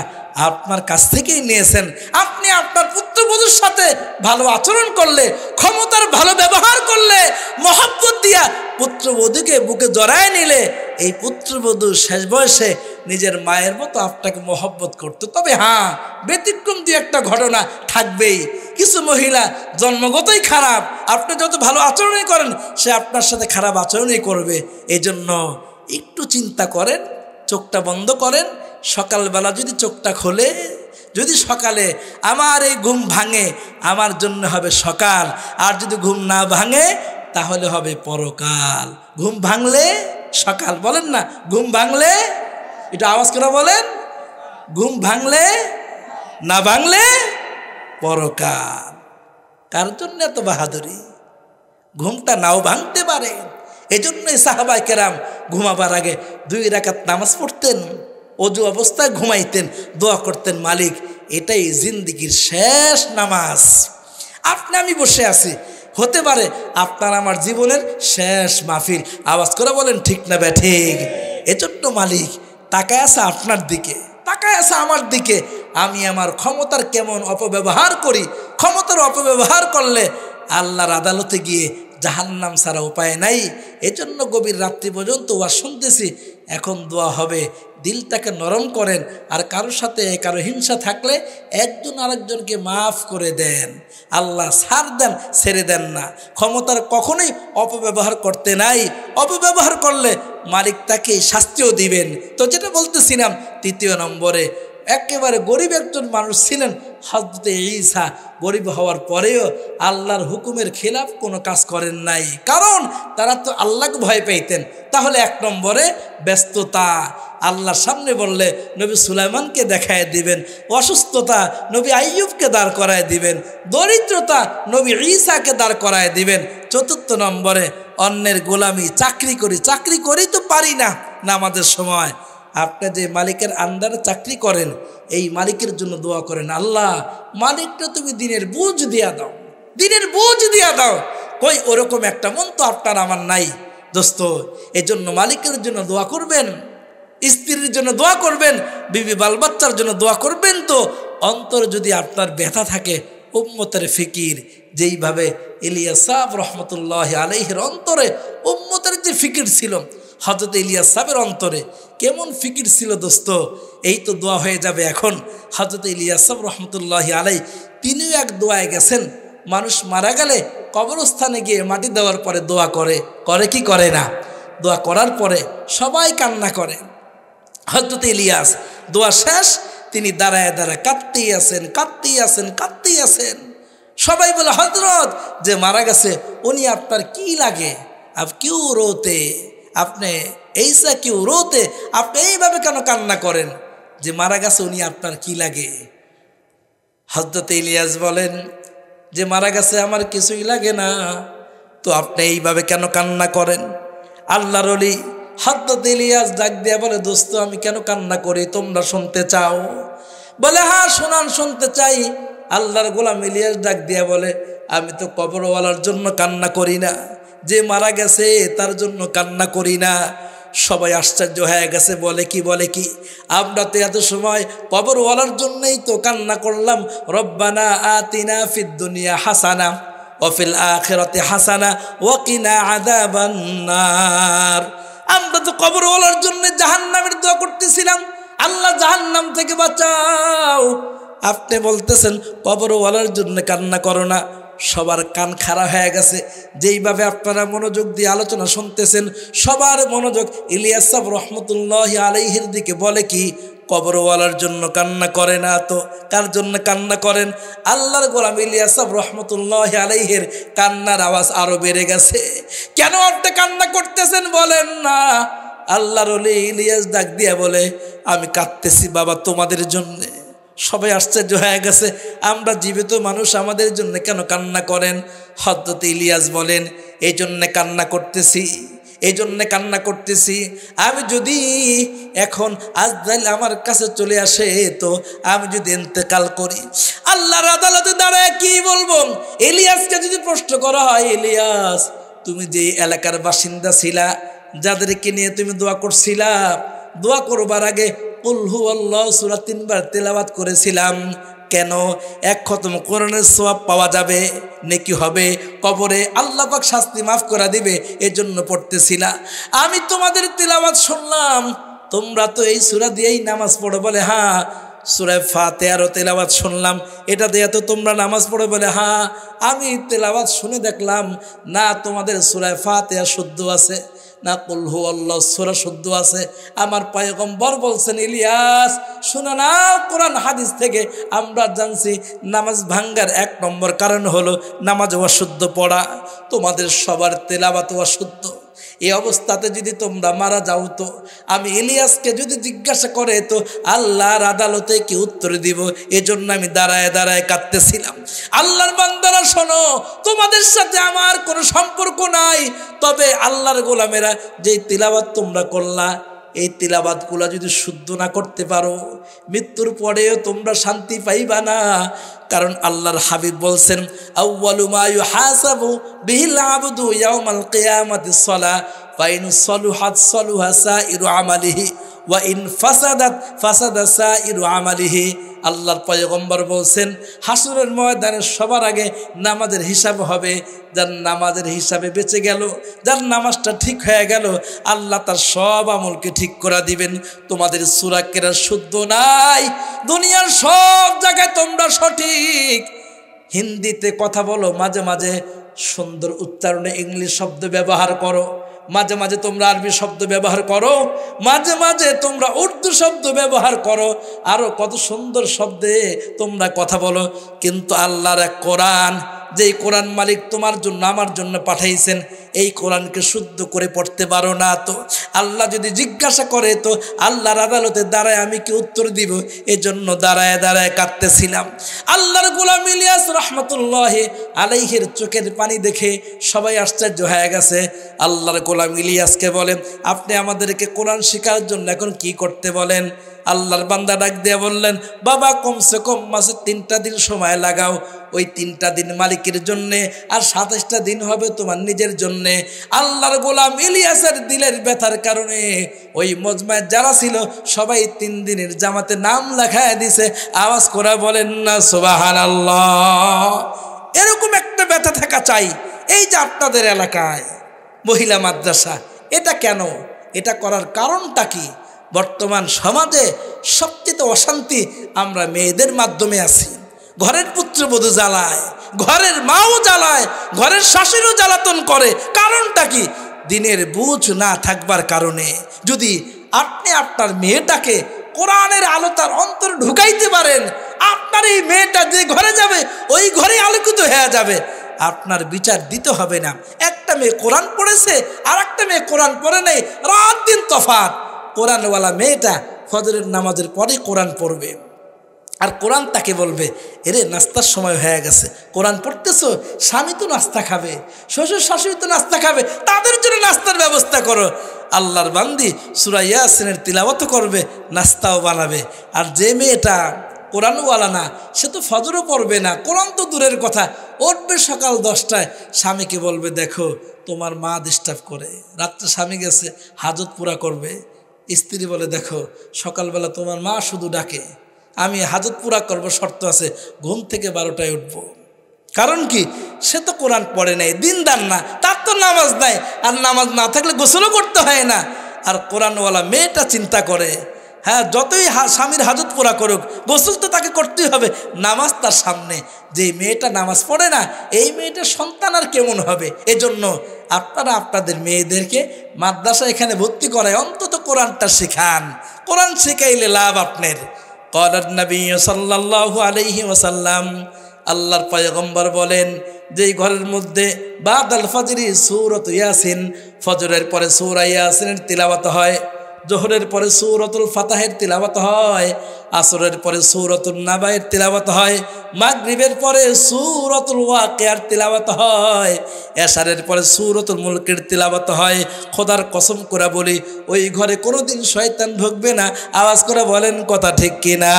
আপনার কাছ থেকেই নিয়েছেন। আপনি আপনার পুত্রবধূর সাথে ভালো আচরণ করলে, ক্ষমতার ভালো ব্যবহার করলে, মহব্বত দিয়া পুত্রবধূকে বুকে জড়ায় নিলে, এই পুত্রবধূ শেষ বয়সে নিজের মায়ের মতো আপনাকে মহব্বত করতো। তবে হ্যাঁ, ব্যতিক্রম দিয়ে একটা ঘটনা থাকবেই। কিছু মহিলা জন্মগতই খারাপ, আপনি যত ভালো আচরণই করেন সে আপনার সাথে খারাপ আচরণই করবে। এই জন্য একটু চিন্তা করেন, চোখটা বন্ধ করেন, সকালবেলা যদি চোখটা খোলে, যদি সকালে আমার এই ঘুম ভাঙে আমার জন্য হবে সকাল, আর যদি ঘুম না ভাঙে তাহলে হবে পরকাল। ঘুম ভাঙলে সকাল, বলেন না ঘুম ভাঙলে, এটা আওয়াজ করে বলেন, ঘুম ভাঙলে না ভাঙলে পরকাল। কার জন্য এত বাহাদুরি? ঘুমটা নাও ভাঙতে পারে। এজন্যই সাহাবায়ে কেরাম ঘুমাবার আগে 2 রাকাত নামাজ পড়তেন, অজু অবস্থায় ঘুমাইতেন, দোয়া করতেন, মালিক এটাই জিন্দেগির শেষ নামাজ। আপনি আমি বসে আছি, হতে পারে আপনার আমার জীবনের শেষ মাহফিল। আওয়াজ করে বলেন ঠিক না ব্যাঠিক? এজন্য মালিক তাকায় আছে আপনার দিকে, তাকায় আছে আমার দিকে। আমি আমার ক্ষমতার কেমন অপব্যবহার করি। ক্ষমতার অপব্যবহার করলে আল্লাহর আদালতে গিয়ে জাহান্নাম ছাড়া উপায় নাই। এজন্য গভীর রাত্রি পর্যন্ত ওয়াজ শুনতেছি। এখন দোয়া হবে, দিলটাকে নরম করেন, আর কারোর সাথে কারো হিংসা থাকলে একজন আরেকজনকে মাফ করে দেন। আল্লাহ ছাড় দেন, ছেড়ে দেন না। ক্ষমতার কখনোই অপব্যবহার করতে নাই। অপব্যবহার করলে মালিক তাকে শাস্তিও দিবেন। তো যেটা বলতেছিলাম, 3 নম্বরে একেবারে গরিব একজন মানুষ ছিলেন হযরত ঈসা। গরিব হওয়ার পরেও আল্লাহর হুকুমের খেলাফ কোনো কাজ করেন নাই, কারণ তারা তো আল্লাহকে ভয় পাইতেন। তাহলে 1 নম্বরে ব্যস্ততা, আল্লাহর সামনে বললে নবী সুলাইমানকে দেখায় দিবেন। অসুস্থতা, নবী আইয়ুবকে দাঁড় করায় দিবেন। দরিদ্রতা, নবী ঈসাকে দাঁড় করায় দিবেন। 4 নম্বরে অন্যের গোলামি, চাকরি করি তো পারি না নামাজের সময়। আপনি যে মালিকের আন্ডারে চাকরি করেন, এই মালিকের জন্য দোয়া করেন, আল্লাহ মালিকটা তুমি দিনের বুঝ দিয়া দাও, দিনের বুঝ দিয়া দাও। কই ওরকম একটা মন তো আপনার আমার নাই দোস্ত। এই জন্য মালিকের জন্য দোয়া করবেন, স্ত্রীর জন্য দোয়া করবেন, বিবি বাল বাচ্চার জন্য দোয়া করবেন। তো অন্তরে যদি আপনার ব্যথা থাকে, উম্মতের ফিকির, যেইভাবে ইলিয়াস সাহেব রহমতুল্লাহ আলাইহির অন্তরে উম্মতের যে ফিকির ছিল, হযরত ইলিয়াস সাহেবের অন্তরে কেমন ফিকির ছিল দোস্ত, এই তো দোয়া হয়ে যাবে এখন। হযরত ইলিয়াস সাহেব রহমতুল্লাহ আলাই তিনিও এক দোয়ায় গেছেন। মানুষ মারা গেলে কবরস্থানে গিয়ে মাটি দেওয়ার পরে দোয়া করে কি করে না? দোয়া করার পরে সবাই কান্না করে। হযরত ইলিয়াস দোয়া শেষ, তিনি দাঁড়ায় কাঁদতেই আছেন। সবাই বলে, হযরত যে মারা গেছে উনি আপনার কি লাগে? আপ কিউ রোতে, আপনি এইসা কিউ রোতে, আপনি এইভাবে কেন কান্না করেন? যে মারা গেছে উনি আপনার কি লাগে? হযরত ইলিয়াস বলেন, যে মারা গেছে আমার কিছুই লাগে না, তো আপনি এইভাবে কেন কান্না করেন? আল্লাহর ওলি হযরত ইলিয়াস ডাক দিয়া বলে, দোস্ত আমি কেন কান্না করি তোমরা শুনতে চাও? বলে, হ্যাঁ শোনান, শুনতে চাই। আল্লাহর গোলাম ইলিয়াস ডাক দিয়া বলে, আমি তো কবরওয়ালার জন্য কান্না করি না, যে মারা গেছে তার জন্য কান্না করি না। সবাই আশ্চর্য হয়ে গেছে, বলে কি আমরা তো এত সময় কবরওয়ালার জন্যই তো কান্না করলাম, রব্বানা আতিনা ফিদ দুনিয়া হাসানা ওয়া ফিল আখিরাতি হাসানা ওয়া কিনা আযাবান নার। আমরা তো কবরওয়ালার জন্য জাহান্নামের দোয়া করতেছিলাম, আল্লাহ জাহান্নাম থেকে বাঁচাও। আপনি বলতেছেন কবরওয়ালার জন্য কান্না করো না। সবার কান খাড়া হয়ে গেছে। যেইভাবে আপনারা মনোযোগ দিয়ে আলোচনা শুনতেছেন, সবার মনোযোগ ইলিয়াস সাহেব রহমতুল্লাহি আলাইহির দিকে। বলে কি, কবরওয়ালার জন্য কান্না করে না তো কার জন্য কান্না করেন? আল্লাহর গোলাম ইলিয়াস সাহেব রহমতুল্লাহি আলাইহির কান্নার আওয়াজ আরো বেড়ে গেছে। কেন আপনি কান্না করতেছেন বলেন না? আল্লাহর ওলি ইলিয়াস ডাক দিয়া বলে, আমি কাঁদতেছি বাবা তোমাদের জন্যে। সবাই আশ্চর্য হয়ে গেছে, আমরা জীবিত মানুষ, আমাদের জন্য কেন কান্না করেন? হযরত ইলিয়াস বলেন, এই জন্যে কান্না করতেছি, এই জন্যে কান্না করতেছি, আমি যদি এখন আজরাইল আমার কাছে চলে আসে, তো আমি যদি ইন্তেকাল করি, আল্লাহর আদালতে দাঁড়ায় কি বলবো? ইলিয়াসকে যদি প্রশ্ন করা হয়, ইলিয়াস তুমি যে এলাকার বাসিন্দা ছিলা, যাদেরকে নিয়ে তুমি দোয়া করছিলা, দোয়া করবার আগে কুল হুয়াল্লাহু সূরা 3 বার তেলাওয়াত করেছিলাম, কেন? এক খতম কোরআনের সওয়াব পাওয়া যাবে, নেকি হবে, কবরে আল্লাহ পাক শাস্তি মাফ করে দিবে, এজন্য পড়তেছিলা। আমি তোমাদের তেলাওয়াত শুনলাম, তোমরা তো এই সূরা দিয়েই নামাজ পড়ো। বলে হ্যাঁ। সূরা ফাতিহারও তেলাওয়াত শুনলাম, এটা দিয়ে তো তোমরা নামাজ পড়ো। বলে হ্যাঁ। আমি তেলাওয়াত শুনে দেখলাম না তোমাদের সূরা ফাতিহা শুদ্ধ আছে, না কুল হুয়াল্লাহু সূরা শুদ্ধ আছে। আমার পয়গম্বর বলছেন, ইলিয়াস শোনা না, কোরআন হাদিস থেকে আমরা জানছি নামাজ ভাঙ্গার 1 নম্বর কারণ হলো নামাজ অশুদ্ধ পড়া। তোমাদের সবার তেলাওয়াত অশুদ্ধ। এই অবস্থাতে যদি তোমরা মারা যাও, তো আমি ইলিয়াসকে যদি জিজ্ঞাসা করে, তো আল্লাহর আদালতে কি উত্তর দিব? এজন্য আমি দাঁড়ায় দাঁড়ায় কাঁদতেছিলাম। আল্লাহর বান্দারা শোনো, তোমাদের সাথে আমার কোনো সম্পর্ক নাই, তবে আল্লাহর গোলামেরা যেই তিলাওয়াত তোমরা করলা, এই তিলাওয়াতগুলা যদি শুদ্ধ না করতে পারো, মৃত্যুর পরেও তোমরা শান্তি পাইবা না। কারণ আল্লাহর হাবিব বলছেন, আউয়ালু মা ইউহাসাবু বিহিল আবদু ইয়াউমাল কিয়ামাতিস সালাহ ফা ইন সালুহাত সালুহা সাইরু আমালিহি ওয়া ইন ফাসাদাত ফাসাদা সাইরু আমালিহি। আল্লাহর পয়গম্বর বলছেন, হাসরের ময়দানে সবার আগে নামাজের হিসাব হবে। যার নামাজের হিসাবে বেঁচে গেল, যার নামাজটা ঠিক হয়ে গেল, আল্লাহ তার সব আমলকে ঠিক করে দিবেন। তোমাদের সূরা কেরাত শুদ্ধ নাই, দুনিয়ার সব জায়গায় তোমরা সঠিক। হিন্দিতে কথা বলো, মাঝে মাঝে সুন্দর উচ্চারণে ইংলিশ শব্দ ব্যবহার করো, মাঝে মাঝে তোমরা আরবি শব্দ ব্যবহার করো, মাঝে মাঝে তোমরা উর্দু শব্দ ব্যবহার করো, আরো কত সুন্দর শব্দে তোমরা কথা বলো। কিন্তু আল্লাহর এক কোরআন, যেই কোরআন মালিক তোমার জন্য আমার জন্য পাঠাইছেন, এই কোরআনকে শুদ্ধ করে পড়তে পারো না, তো আল্লাহ যদি জিজ্ঞাসা করে, তো আল্লাহর আদালতে দাঁড়ায় আমি কি উত্তর দিব? এজন্য দাঁড়ায় দাঁড়ায় কাঁদতেছিলাম। আল্লাহর গোলাম ইলিয়াস রহমতুল্লাহি আলাইহির চোখের পানি দেখে সবাই আশ্চর্য হয়ে গেছে। আল্লাহর গোলাম ইলিয়াসকে বলেন, আপনি আমাদেরকে কোরআন শেখার জন্য এখন কি করতে বলেন? আল্লাহর বান্দা ডাক দিয়ে বললেন, বাবা কমসে কম মাসে 3টা দিন সময় লাগাও। ওই 3টা দিন মালিকের জন্যে, আর 27টা দিন হবে তোমার নিজের জন্যে। আল্লাহর গোলাম ইলিয়াসের দিলের ব্যথার কারণে ওই মজমায় যারা ছিল সবাই 3 দিনের জামাতে নাম লেখায় দিছে। আওয়াজ করে বলেন না সুবহানাল্লাহ। এরকম একটা ব্যথা থাকা চাই। এই যে আপনাদের এলাকায় মহিলা মাদ্রাসা, এটা কেন? এটা করার কারণটা কি? বর্তমান সমাজে সবচেয়ে অশান্তি আমরা মেয়েদের মাধ্যমে আছি। ঘরের পুত্রবধূ জ্বালায়, ঘরের মাও জ্বালায়, ঘরের শাশুড়িও জ্বালাতন করে। কারণটা কি? দিনের বুঝ না থাকবার কারণে। যদি আপনি আপনার মেয়েটাকে কোরআনের আলো তার অন্তরে ঢুকাইতে পারেন, আপনার এই মেয়েটা যে ঘরে যাবে ওই ঘরে আলোকিত হয়ে যাবে। আপনার বিচার দিতে হবে না। একটা মেয়ে কোরআন পড়েছে, আর একটা মেয়ে কোরআন পড়ে নেই, রাত দিন তফাৎ। কোরআনওয়ালা মেয়েটা ফজরের নামাজের পরে কোরআন পড়বে, আর কোরআন তাকে বলবে, এরে নাস্তার সময় হয়ে গেছে, কোরআন পড়তেছো, স্বামী তো নাস্তা খাবে, শ্বশুর শাশুড়ি তো নাস্তা খাবে, তাদের জন্য নাস্তার ব্যবস্থা করো। আল্লাহর বান্দি সূরা ইয়াসিনের তিলাওয়াত করবে, নাস্তাও বানাবে। আর যে মেয়েটা কোরআনওয়ালা না, সে তো ফজরও পড়বে না, কোরআন তো দূরের কথা, উঠবে সকাল 10টায়, স্বামীকে বলবে, দেখো তোমার মা ডিস্টার্ব করে, রাত্রে স্বামী গেছে হাজত পুরা করবে। স্ত্রী বলে, দেখো সকালবেলা তোমার মা শুধু ডাকে, আমি হাজত পুরা করবো, শর্ত আছে ঘুম থেকে 12টায় উঠবো। কারণ কি? সে তো কোরআন পড়ে নাই, দিনদার না, তার তো নামাজ নাই, আর নামাজ না থাকলে গোসলও করতে হয় না। আর কোরআনওয়ালা মেয়েটা চিন্তা করে, হ্যাঁ, যতই স্বামীর হাজত পুরা করুক, গোসল তো তাকে করতেই হবে। নামাজ তার সামনে, যে মেয়েটা নামাজ পড়ে না এই মেয়েটার সন্তান আর কেমন হবে? এজন্য আপনারা আপনাদের মেয়েদেরকে মাদ্রাসা এখানে ভর্তি করায় অন্তত কোরআনটা শেখান। কোরআন শেখাইলে লাভ আপনার। ক্বালান নবী সাল্লাল্লাহু আলাইহি ওয়াসাল্লাম, আল্লাহর পয়গম্বর বলেন, যেই ঘরের মধ্যে বাদাল ফজরি সূরাত ইয়াসিন, ফজরের পরে সূরা ইয়াসিনের তিলাওয়াত হয়, জোহরের পরে সূরাতুল ফাতাহের তিলাওয়াত হয়, আসরের পরে সূরাতুন নাবায়ের তিলাওয়াত হয়, মাগরিবের পরে সূরাতুল ওয়াকিয়ার তিলাওয়াত হয়, এশারের পরে সূরাতুল মুলকের তিলাওয়াত হয়। খোদার কসম করে বলি, ওই ঘরে কোনোদিন শয়তান ঢুকবে না। আওয়াজ করে বলেন কথা ঠিক কিনা?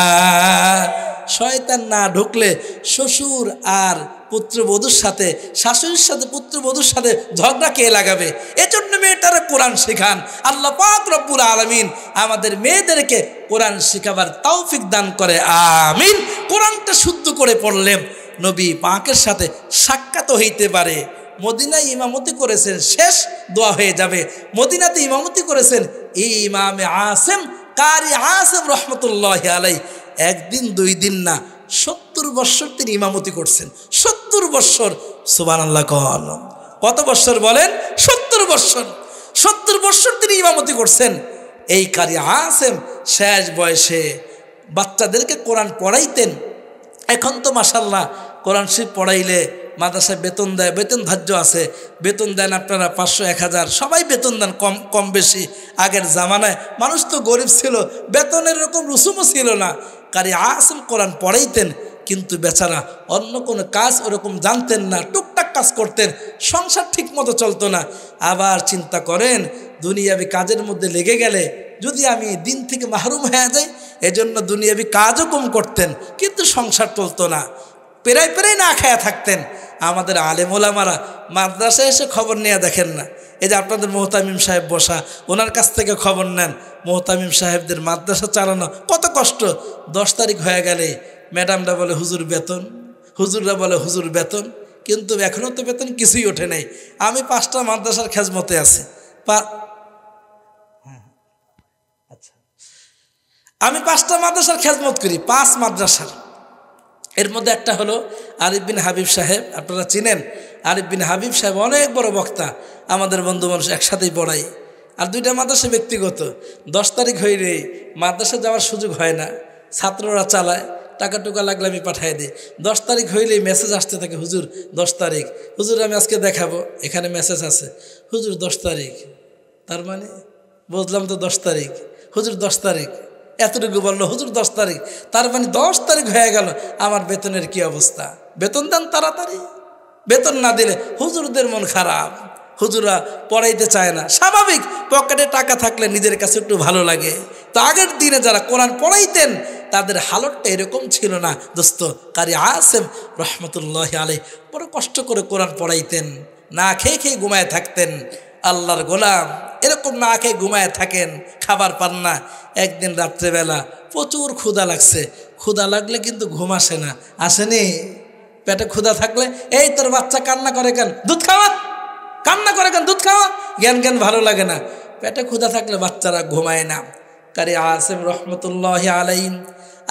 শয়তান না ঢুকলে শ্বশুর আর পুত্রবধূর সাথে, শাশুড়ির সাথে পুত্রবধূর সাথে ঝগড়া কে লাগাবে? এজন্য মেয়েটারা কোরআন শেখান। আল্লাহ পাক রব্বুল আলামিন আমাদের মেয়েদেরকে কোরআন শেখাবার তৌফিক দান করে, আমিন। কোরআনটা শুদ্ধ করে পড়লে নবী পাকের সাথে সাক্ষাৎ হইতে পারে। মদিনায় ইমামতি করেছেন, শেষ দোয়া হয়ে যাবে। মদিনাতে ইমামতি করেছেন ইমামে আসেম, কারি আসেম রহমতুল্লাহি আলাইহি। একদিন দুই দিন না, 70 বৎসর তিনি ইমামতি করছেন। 70 বৎসর, সুবহানাল্লাহ। কত বৎসর বলেন? 70 বৎসর। 70 বৎসর তিনি ইমামতি করছেন। এই কারি আসেম শেষ বয়সে বাচ্চাদেরকে কোরআন পড়াইতেন। এখন তো মাশাআল্লাহ কোরআন শরীফ পড়াইলে মাদ্রাসায় বেতন দেয়, বেতন ধার্য আছে, বেতন দেন আপনারা 500 1000, সবাই বেতন দেন কম কম বেশি। আগের জামানায় মানুষ তো গরিব ছিল, বেতনের এরকম রুসুমও ছিল না। কারি আসেম কোরআন পড়াইতেন, কিন্তু বেচারা অন্য কোনো কাজ ওরকম জানতেন না, টুকটাক কাজ করতেন, সংসার ঠিক মতো চলতো না। আবার চিন্তা করেন, দুনিয়াবি কাজের মধ্যে লেগে গেলে যদি আমি দিন থেকে মাহরুম হয়ে যাই, এজন্য দুনিয়াবি কাজও কম করতেন, কিন্তু সংসার চলতো না, পেরাই পেরাই না খায়া থাকতেন। আমাদের আলেম ওলামারা মাদ্রাসায় এসে খবর নিয়ে দেখেন না। এই যে আপনাদের মোহতামিম সাহেব বসা, ওনার কাছ থেকে খবর নেন। মোহতামিম সাহেবদের মাদ্রাসা চালানো কত কষ্ট। 10 তারিখ হয়ে গেলে ম্যাডামরা বলে হুজুর বেতন, হুজুররা বলে হুজুর বেতন, কিন্তু এখনও তো বেতন কিছুই ওঠে নাই। আমি 5টা মাদ্রাসার খেজমতে আছি। আচ্ছা, আমি 5টা মাদ্রাসার খেজমত করি, 5 মাদ্রাসার। এর মধ্যে একটা হলো আরিফ বিন হাবিব সাহেব, আপনারা চিনেন। আরিফ বিন হাবিব সাহেব অনেক বড় বক্তা, আমাদের বন্ধু মানুষ, একসাথেই পড়াই। আর 2টা মাদ্রাসা ব্যক্তিগত। 10 তারিখ হইলে মাদ্রাসা যাওয়ার সুযোগ হয় না, ছাত্ররা চালায়, টাকা টুকা লাগলে আমি পাঠাই দিই। 10 তারিখ হইলেই মেসেজ আসতে থাকে, হুজুর 10 তারিখ, হুজুর আমি আজকে দেখাবো, এখানে মেসেজ আছে, হুজুর 10 তারিখ। তার মানে বুঝলাম তো 10 তারিখ, হুজুর 10 তারিখ, এতটুকু বললো হুজুর 10 তারিখ। তার মানে 10 তারিখ হয়ে গেল, আমার বেতনের কি অবস্থা? বেতন দেন তাড়াতাড়ি। বেতন না দিলে হুজুরদের মন খারাপ, হুজুরা পড়াইতে চায় না। স্বাভাবিক, পকেটে টাকা থাকলে নিজের কাছে একটু ভালো লাগে। তো আগের দিনে যারা কোরআন পড়াইতেন তাদের হালতটা এরকম ছিল না দোস্ত। কারি আসেম রহমতুল্লাহি আলাইহি বড় কষ্ট করে কোরআন পড়াইতেন, না খেয়ে খেয়ে ঘুমায় থাকতেন। আল্লাহর গোলাম এরকম না খেয়ে ঘুমায় থাকেন, খাবার পান না। একদিন রাত্রেবেলা প্রচুর ক্ষুধা লাগছে, ক্ষুধা লাগলে কিন্তু ঘুম আসে না, আসেনি? পেটে ক্ষুধা থাকলে, এই তোর বাচ্চা কান্না করে কেন, দুধ খাওয়া, কান্না করে কেন, দুধ খাওয়া, জ্ঞান জ্ঞান ভালো লাগে না। পেটে ক্ষুধা থাকলে বাচ্চারা ঘুমায় না। কারি আসেম রহমতুল্লাহি আলাইহি,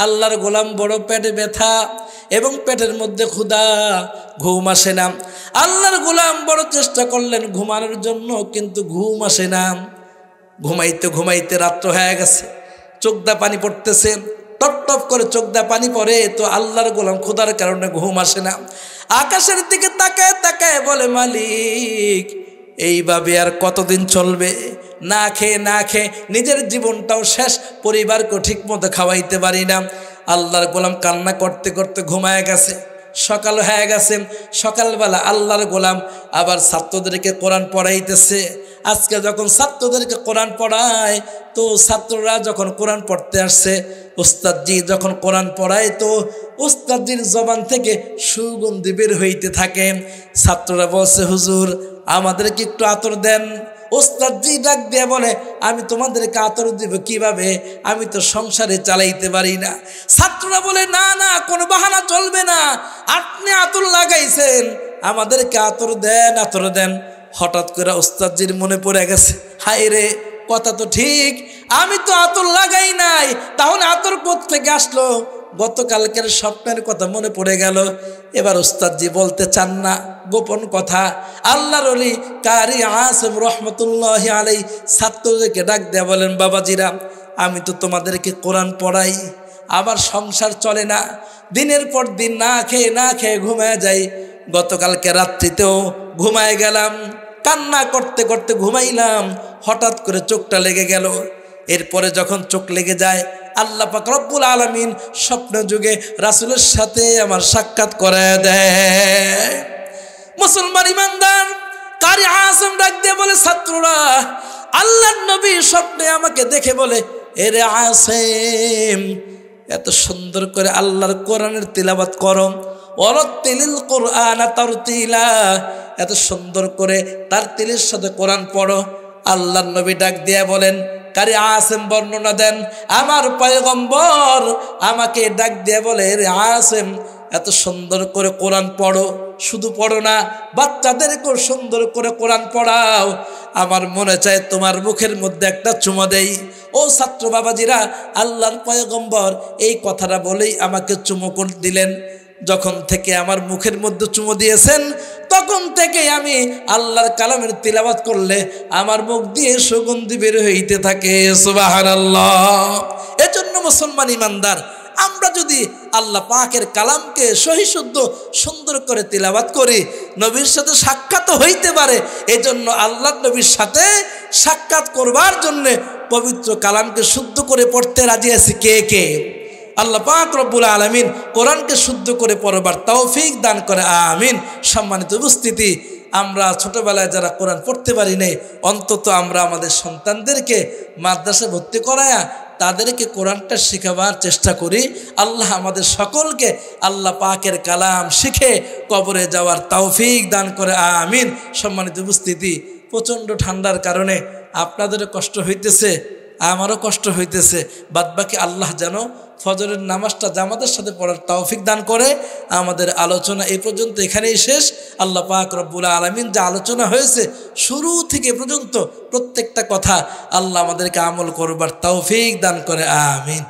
আল্লাহর গোলাম, বড় পেটে ব্যথা এবং পেটের মধ্যে ক্ষুধা, ঘুম আসে না। আল্লাহর গোলাম বড় চেষ্টা করলেন ঘুমানোর জন্য, কিন্তু ঘুম আসে না। ঘুমাইতে ঘুমাইতে রাত্র হয়ে গেছে, চোখদা পানি পড়তেছে, টপ টপ করে চোখদা পানি পড়ে। তো আল্লাহর গোলাম ক্ষুধার কারণে ঘুম আসে না। আকাশের দিকে তাকায় তাকায় বলে, মালিক এইভাবে আর কতদিন চলবে? না খেয়ে না খেয়ে নিজের জীবনটাও শেষ, পরিবারকে ঠিক মতো খাওয়াইতে পারি না। আল্লাহর গোলাম কান্না করতে করতে ঘুমায় গেছে। সকাল হয়ে গেছে, সকালবেলা আল্লাহর গোলাম আবার ছাত্রদেরকে কোরআন পড়াইতেছে। আজকে যখন ছাত্রদেরকে কোরআন পড়ায়, তো ছাত্ররা যখন কোরআন পড়তে আসছে, উস্তাদজি যখন কোরআন পড়ায়, তো উস্তাদজির জবান থেকে সুগন্ধি বের হইতে থাকে। ছাত্ররা বলছে, হুজুর আমাদেরকে একটু আতর দেন। উস্তাদজি ডাক দিয়ে বলে, আমি তোমাদেরকে আতর দিব কিভাবে? আমি তো সংসারে চালাইতে পারি না। ছাত্ররা বলে, না না, কোনো বাহানা চলবে না, আপনি আতর লাগাইছেন, আমাদেরকে আতর দেন, আতর দেন। হঠাৎ করে উস্তাদজির মনে পড়ে গেছে, হায় রে, কথা তো ঠিক, আমি তো আতর লাগাই নাই, তাহলে আতর কোত্থেকে আসলো? গতকালকের স্বপ্নের কথা মনে পড়ে গেল। এবার উস্তাদজি বলতে চান না, গোপন কথা। আল্লাহর ওলি কারি আসিম রহমতুল্লাহি আলাইহি ছাত্রদেরকে ডাক দেয়া বলেন, বাবাজিরা, আমি তো তোমাদেরকে কোরআন পড়াই, আবার সংসার চলে না, দিনের পর দিন না খেয়ে ঘুমায় যাই। গতকালকে রাত্রিতেও ঘুমায় গেলাম, কান্না করতে করতে ঘুমাইলাম, হঠাৎ করে চোখটা লেগে গেল। এরপরে যখন চোখ লেগে যায়, আল্লাহ পাক রব্বুল আলামিন স্বপ্ন যুগে রাসূলের সাথে আমার সাক্ষাৎ করায় দেয়। মুসলমান ইমানদার কারি আসিম ডাক দিয়ে বলে, ছাত্ররা, আল্লাহর নবী স্বপ্নে আমাকে দেখে বলে, এরে আসিম, এত সুন্দর করে আল্লাহর কোরআনের তিলাওয়াত করো, ওয়ারাত্তিলিল কুরআনা তারতিলা, এত সুন্দর করে তার তিলের সাথে কোরআন পড়ো। আল্লাহর নবী ডাক দিয়ে বলেন, কারি আসিম বর্ণনা দেন, আমার পয়গম্বর আমাকে ডাক দিয়ে বলে, রে আসিম, এত সুন্দর করে কোরআন পড়ো, শুধু পড়ো না, বাচ্চাদেরকেও সুন্দর করে কোরআন পড়াও। আমার মনে চায় তোমার মুখের মধ্যে একটা চুমো দেই। ও ছাত্র বাবাজিরা, আল্লাহর পয়গম্বর এই কথাটা বলেই আমাকে চুমো করে দিলেন। যখন থেকে আমার মুখের মধ্যে চুমো দিয়েছেন, তখন থেকে আমি আল্লাহর কালামের তিলাওয়াত করলে আমার মুখ দিয়ে সুগন্ধি বের হইতে থাকে। সুবহানাল্লাহ। এজন্য মুসলমান ইমানদার, আমরা যদি আল্লাহ পাকের কালামকে সহি শুদ্ধ সুন্দর করে তিলাওয়াত করি, নবীর সাথে সাক্ষাৎ হইতে পারে। এজন্য আল্লাহর নবীর সাথে সাক্ষাৎ করবার জন্য পবিত্র কালামকে শুদ্ধ করে পড়তে রাজি আছি কে কে? আল্লাহ পাক রব্বুল আলামিন কোরআনকে শুদ্ধ করে পড়বার তৌফিক দান করে, আমিন। সম্মানিত উপস্থিতি, আমরা ছোটবেলায় যারা কোরআন পড়তে পারি নাই, অন্তত আমরা আমাদের সন্তানদেরকে মাদ্রাসায় ভর্তি করায়া তাদেরকে কোরআনটা শেখাবার চেষ্টা করি। আল্লাহ আমাদের সকলকে আল্লাহ পাকের কালাম শিখে কবরে যাওয়ার তৌফিক দান করে, আমিন। সম্মানিত উপস্থিতি, প্রচণ্ড ঠান্ডার কারণে আপনাদেরও কষ্ট হইতেছে, আমারও কষ্ট হইতেছে। বাদবাকি আল্লাহ যেন ফজরের নামাজটা জামাতের সাথে পড়ার তৌফিক দান করে। আমাদের আলোচনা এই পর্যন্ত এখানেই শেষ। আল্লাহ পাক রব্বুল আলামিন যা আলোচনা হয়েছে শুরু থেকে পর্যন্ত প্রত্যেকটা কথা আল্লাহ আমাদেরকে আমল করবার তৌফিক দান করে, আমিন।